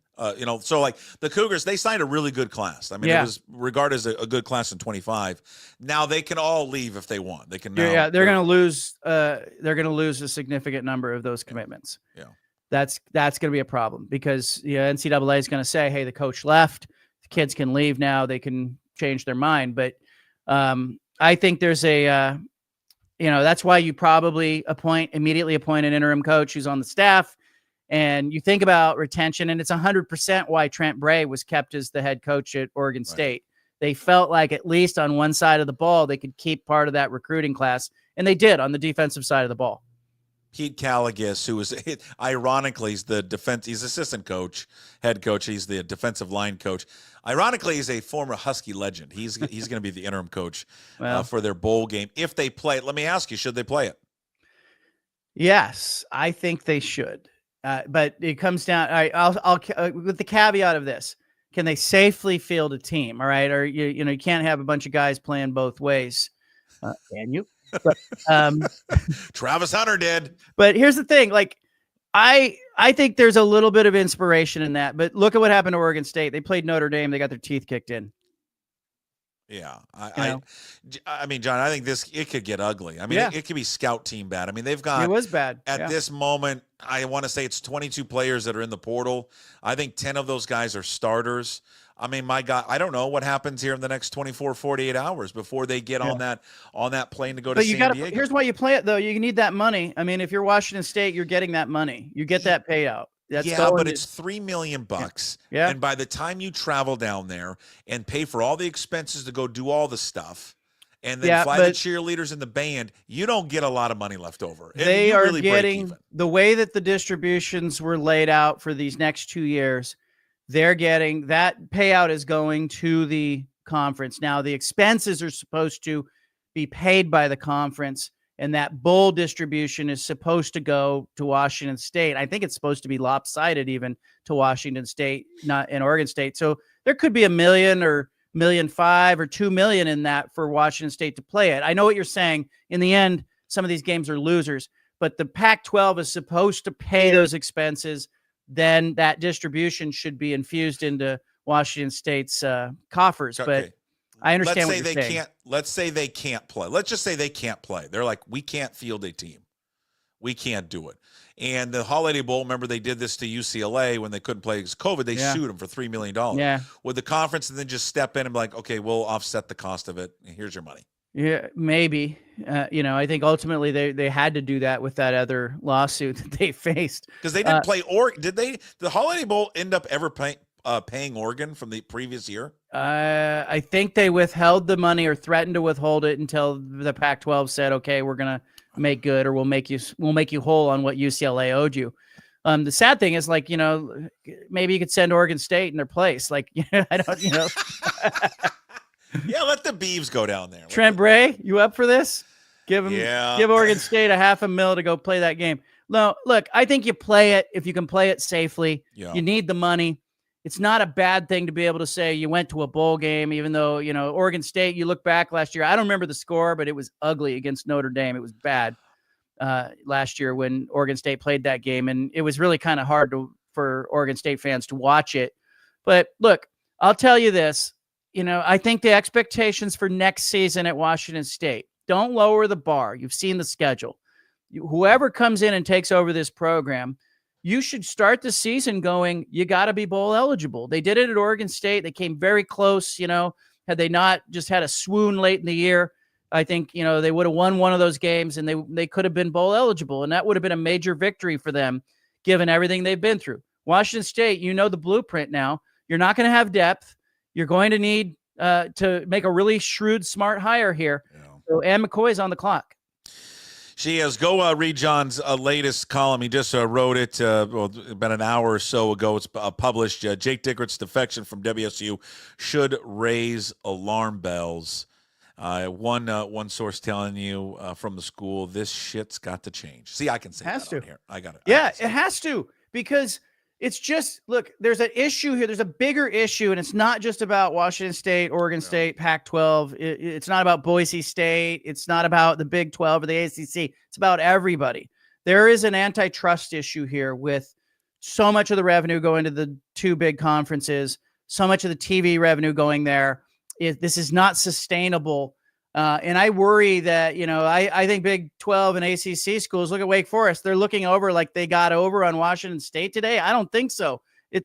So like the Cougars, they signed a really good class. I mean, it was regarded as a good class in 25. Now they can all leave if they want. They can. They're going to lose. They're going to lose a significant number of those commitments. Yeah, that's going to be a problem, because NCAA is going to say, hey, the coach left. Kids can leave now. They can change their mind. But I think there's that's why you probably immediately appoint an interim coach who's on the staff. And you think about retention, and it's 100% why Trent Bray was kept as the head coach at Oregon State. They felt like at least on one side of the ball, they could keep part of that recruiting class. And they did on the defensive side of the ball. Pete Caligas, who is ironically he's assistant coach, head coach. He's the defensive line coach. Ironically, he's a former Husky legend. He's going to be the interim coach for their bowl game if they play it. Let me ask you, should they play it? Yes, I think they should. But it comes down. All right, I'll with the caveat of this: can they safely field a team? All right, or you can't have a bunch of guys playing both ways. Can you? But, Travis Hunter did. But here's the thing: I think there's a little bit of inspiration in that. But look at what happened to Oregon State. They played Notre Dame. They got their teeth kicked in. Yeah, I mean, John, I think it could get ugly. I mean, it could be scout team bad. I mean, they've got, it was bad at this moment. I want to say it's 22 players that are in the portal. I think 10 of those guys are starters. I mean, my God, I don't know what happens here in the next 24, 48 hours before they get on that plane to go to San Diego. Here's why you play it, though. You need that money. I mean, if you're Washington State, you're getting that money. You get that payout. But it's $3 million bucks. Yeah. And by the time you travel down there and pay for all the expenses to go do all the stuff and then fly the cheerleaders and the band, you don't get a lot of money left over. They are getting the way that the distributions were laid out for these next 2 years. They're getting that payout is going to the conference. Now the expenses are supposed to be paid by the conference. and that bowl distribution is supposed to go to Washington State. I think it's supposed to be lopsided even to Washington State, not in Oregon State. So there could be $1 million or $1.5 million or $2 million in that for Washington State to play it. I know what you're saying. In the end, some of these games are losers, but the Pac-12 is supposed to pay those expenses. Then that distribution should be infused into Washington State's coffers. Okay. But I understand Let's what say you're they saying. can't. Let's say they can't play. Let's just say they can't play. They're like, we can't field a team. We can't do it. And the Holiday Bowl, remember they did this to UCLA when they couldn't play because COVID. They sued them for $3 million. Yeah. Would the conference and then just step in and be like, okay, we'll offset the cost of it. Here's your money. Yeah, maybe. I think ultimately they had to do that with that other lawsuit that they faced. Because they didn't play Oregon. Did they? The Holiday Bowl end up ever paying Oregon from the previous year? I think they withheld the money or threatened to withhold it until the Pac-12 said, "Okay, we're gonna make good, or we'll make you whole on what UCLA owed you." The sad thing is, like, maybe you could send Oregon State in their place. Like, I don't, Yeah, let the Beavs go down there. Trent Bray, you up for this? Give Oregon State $500,000 to go play that game. No, look, I think you play it if you can play it safely. Yeah. You need the money. It's not a bad thing to be able to say you went to a bowl game, even though, Oregon State, you look back last year, I don't remember the score, but it was ugly against Notre Dame. It was bad last year when Oregon State played that game. And it was really kind of hard for Oregon State fans to watch it. But look, I'll tell you this, I think the expectations for next season at Washington State, don't lower the bar. You've seen the schedule. Whoever comes in and takes over this program, you should start the season going, you got to be bowl eligible. They did it at Oregon State. They came very close, had they not just had a swoon late in the year, I think, they would have won one of those games and they could have been bowl eligible. And that would have been a major victory for them, given everything they've been through. Washington State, the blueprint now. You're not going to have depth. You're going to need to make a really shrewd, smart hire here. Yeah. So Ann McCoy's on the clock. She is. Go read John's latest column. He just wrote it about an hour or so ago. It's published. Jake Dickert's defection from WSU should raise alarm bells. One source telling you from the school, this shit's got to change. See, I can say that on here. I got it. Yeah, it has to, because it's just, look, there's an issue here. There's a bigger issue, and it's not just about Washington State, Oregon State, Pac-12. It's not about Boise State. It's not about the Big 12 or the ACC. It's about everybody. There is an antitrust issue here with so much of the revenue going to the two big conferences, so much of the TV revenue going there. This is not sustainable. And I worry that, I think Big 12 and ACC schools, look at Wake Forest. They're looking over like they got over on Washington State today. I don't think so.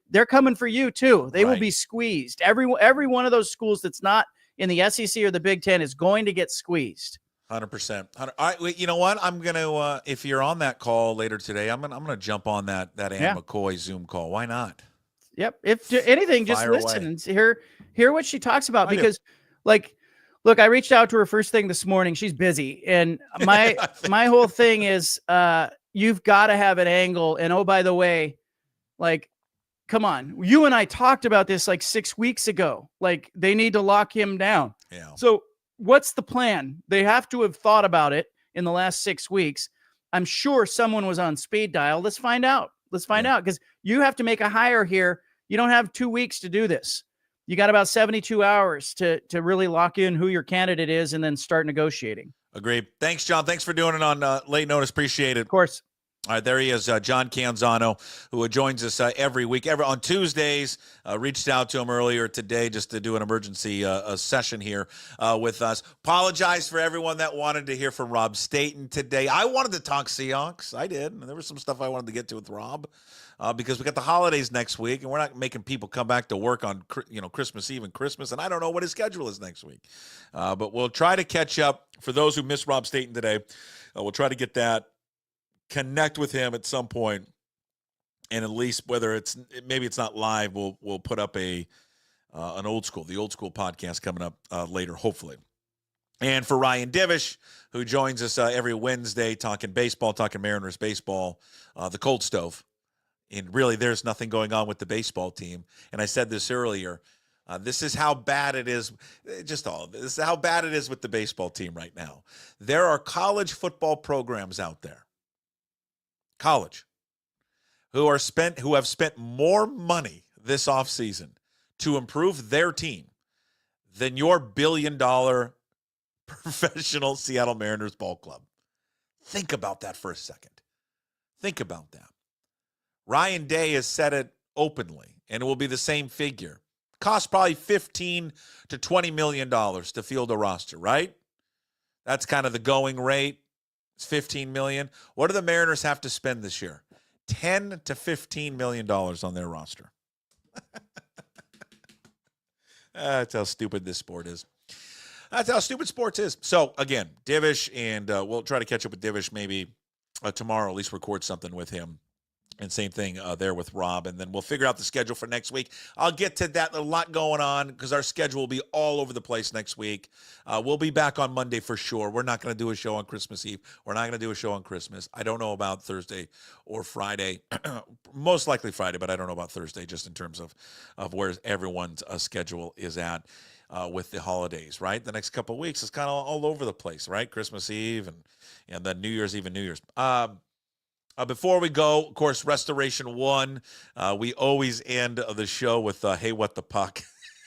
They're coming for you too. They will be squeezed. Every one of those schools that's not in the SEC or the Big 10 is going to get squeezed. 100%. All right, you know what? I'm gonna if you're on that call later today, I'm gonna jump on that Ann McCoy Zoom call. Why not? Yep. If anything, just listen and hear what she talks about, because look, I reached out to her first thing this morning. She's busy. And my whole thing is you've got to have an angle. And, oh, by the way, come on. You and I talked about this 6 weeks ago. They need to lock him down. Yeah. So what's the plan? They have to have thought about it in the last 6 weeks. I'm sure someone was on speed dial. Let's find out. Because you have to make a hire here. You don't have 2 weeks to do this. You got about 72 hours to really lock in who your candidate is and then start negotiating. Agreed. Thanks, John. Thanks for doing it on late notice. Appreciate it. Of course. All right, there he is, John Canzano, who joins us every week. On Tuesdays, reached out to him earlier today just to do an emergency session here with us. Apologize for everyone that wanted to hear from Rob Staten today. I wanted to talk Seahawks. I did. And there was some stuff I wanted to get to with Rob because we got the holidays next week, and we're not making people come back to work on Christmas Eve and Christmas, and I don't know what his schedule is next week. But we'll try to catch up. For those who missed Rob Staten today, we'll try to get that. Connect with him at some point, and at least whether maybe it's not live, we'll put up the old school podcast coming up later, hopefully. And for Ryan Divish, who joins us every Wednesday talking baseball, talking Mariners baseball, the cold stove. And really, there's nothing going on with the baseball team. And I said this earlier. This is how bad it is. Just all of this is how bad it is with the baseball team right now. There are college football programs out there, college, who have spent more money this offseason to improve their team than your billion-dollar professional Seattle Mariners ball club. Think about that for a second. Think about that. Ryan Day has said it openly, and it will be the same figure. Costs probably $15 to $20 million to field a roster, right? That's kind of the going rate. It's $15 million. What do the Mariners have to spend this year? $10 to $15 million on their roster. That's how stupid this sport is. That's how stupid sports is. So, again, Divish, and we'll try to catch up with Divish maybe tomorrow, at least record something with him. And same thing there with Rob. And then we'll figure out the schedule for next week. I'll get to that. A lot going on because our schedule will be all over the place next week. We'll be back on Monday for sure. We're not going to do a show on Christmas Eve. We're not going to do a show on Christmas. I don't know about Thursday or Friday. Most likely Friday, but I don't know about Thursday just in terms of where everyone's schedule is at with the holidays, right? The next couple of weeks is kind of all over the place, right? Christmas Eve and then New Year's Eve and New Year's. Before we go, of course, Restoration 1. We always end the show with, hey, what the puck?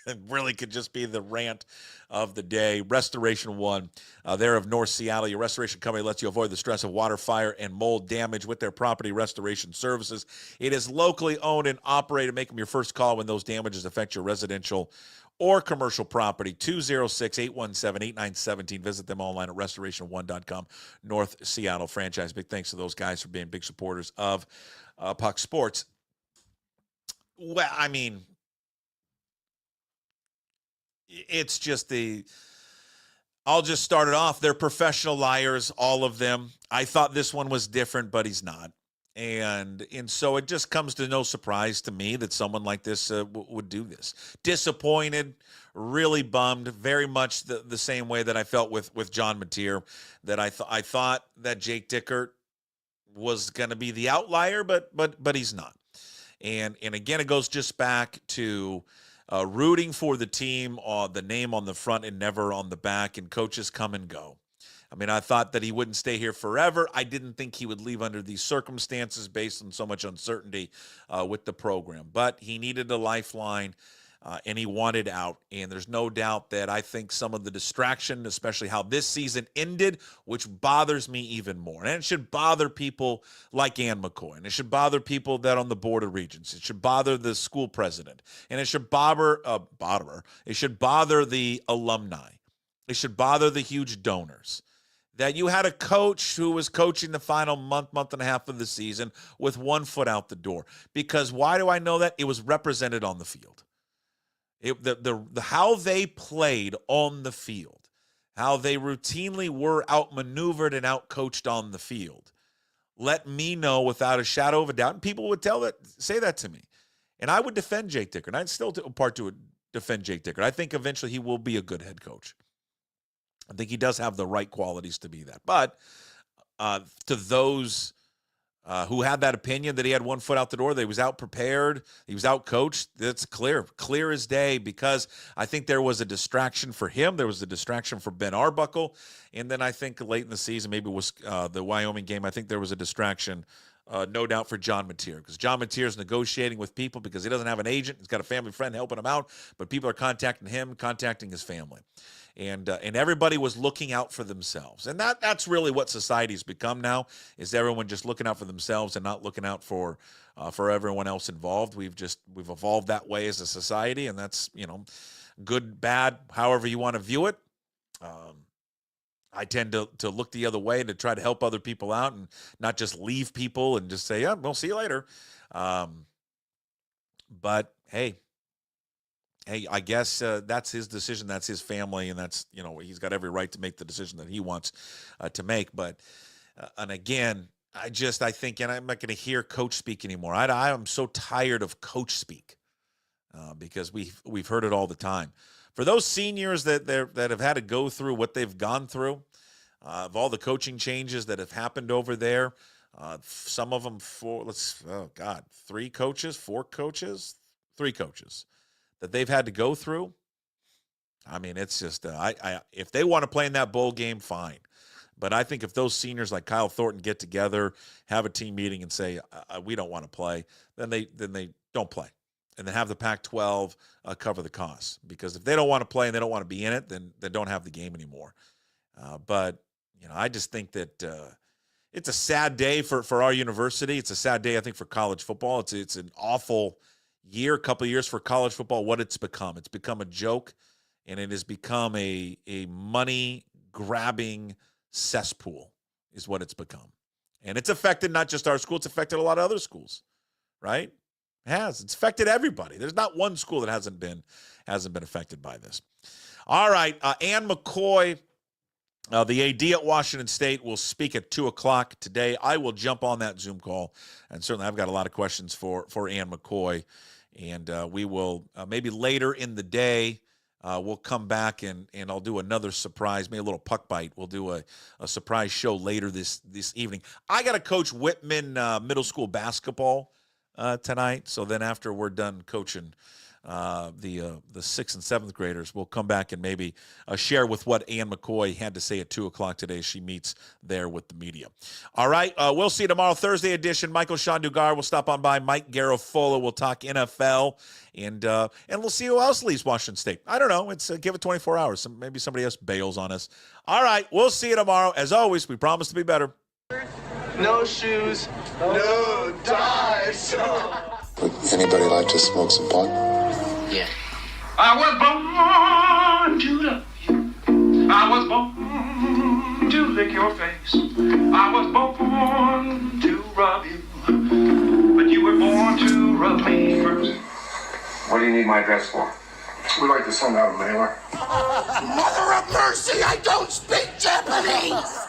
It really could just be the rant of the day. Restoration 1, they're of North Seattle. Your restoration company lets you avoid the stress of water, fire, and mold damage with their property restoration services. It is locally owned and operated. Make them your first call when those damages affect your residential or commercial property. 206-817-8917. Visit them online at restoration1.com. North Seattle franchise. Big thanks to those guys for being big supporters of Puck Sports. Well, I mean, it's just I'll just start it off. They're professional liars, all of them. I thought this one was different, but he's not. And so it just comes to no surprise to me that someone like this would do this. Disappointed, really bummed, very much the same way that I felt with John Mateer, that I thought that Jake Dickert was going to be the outlier, but he's not. And again, it goes just back to rooting for the team, the name on the front and never on the back, and coaches come and go. I mean, I thought that he wouldn't stay here forever. I didn't think he would leave under these circumstances based on so much uncertainty with the program. But he needed a lifeline, and he wanted out. And there's no doubt that I think some of the distraction, especially how this season ended, which bothers me even more. And it should bother people like Ann McCoy. And it should bother people that are on the Board of Regents. It should bother the school president. And it should it should bother the alumni. It should bother the huge donors. That you had a coach who was coaching the final month and a half of the season with 1 foot out the door. Because why do I know that? It was represented on the field. How they played on the field, how they routinely were outmaneuvered and outcoached on the field, let me know without a shadow of a doubt. And people would say that to me. And I would defend Jake Dickert. And I'd still defend Jake Dickert. I think eventually he will be a good head coach. I think he does have the right qualities to be that. But to those who had that opinion that he had 1 foot out the door, that he was out prepared, he was out coached, that's clear as day, because I think there was a distraction for him. There was a distraction for Ben Arbuckle. And then I think late in the season, maybe it was the Wyoming game, I think there was a distraction, no doubt, for John Mateer, because John Mateer is negotiating with people because he doesn't have an agent. He's got a family friend helping him out, but people are contacting him, contacting his family. And everybody was looking out for themselves. And that's really what society's become now, is everyone just looking out for themselves and not looking out for everyone else involved. We've evolved that way as a society, and that's, good, bad, however you want to view it. I tend to look the other way and to try to help other people out and not just leave people and just say, yeah, we'll see you later. But hey, I guess that's his decision. That's his family. And that's, he's got every right to make the decision that he wants to make. But, and again, I think, and I'm not going to hear coach speak anymore. I am so tired of coach speak because we've heard it all the time. For those seniors that have had to go through what they've gone through, of all the coaching changes that have happened over there, some of them 3 coaches, 4 coaches, 3 coaches that they've had to go through, I mean, it's just if they want to play in that bowl game, fine. But I think if those seniors like Kyle Thornton get together, have a team meeting, and say we don't want to play, then they don't play, and then have the Pac-12 cover the costs. Because if they don't want to play and they don't want to be in it, then they don't have the game anymore. But I just think that it's a sad day for our university. It's a sad day, I think, for college football. It's an awful year, couple of years for college football. What it's become a joke, and it has become a money-grabbing cesspool is what it's become. And it's affected not just our school, it's affected a lot of other schools, right? It has. It's affected everybody. There's not one school that hasn't been affected by this. All right, Ann McCoy, the AD at Washington State, will speak at 2 o'clock today. I will jump on that Zoom call, and certainly I've got a lot of questions for Ann McCoy, and we will maybe later in the day we'll come back and I'll do another surprise, maybe a little puck bite. We'll do a surprise show later this evening. I got to coach Whitman middle school basketball tonight, so then after we're done coaching the 6th and 7th graders, we'll come back and maybe share with what Ann McCoy had to say at 2 o'clock today as she meets there with the media. All right, we'll see you tomorrow, Thursday edition. Michael Shandugar will stop on by. Mike Garofolo will talk NFL, and we'll see who else leaves Washington State. I don't know. It's give it 24 hours. Maybe somebody else bails on us. All right, we'll see you tomorrow. As always, we promise to be better. No shoes, no ties. Would anybody like to smoke some pot? Yeah. I was born to love you. I was born to lick your face. I was born to rob you. But you were born to rub me first. What do you need my address for? We'd like to send out a mailer. Mother of mercy, I don't speak Japanese!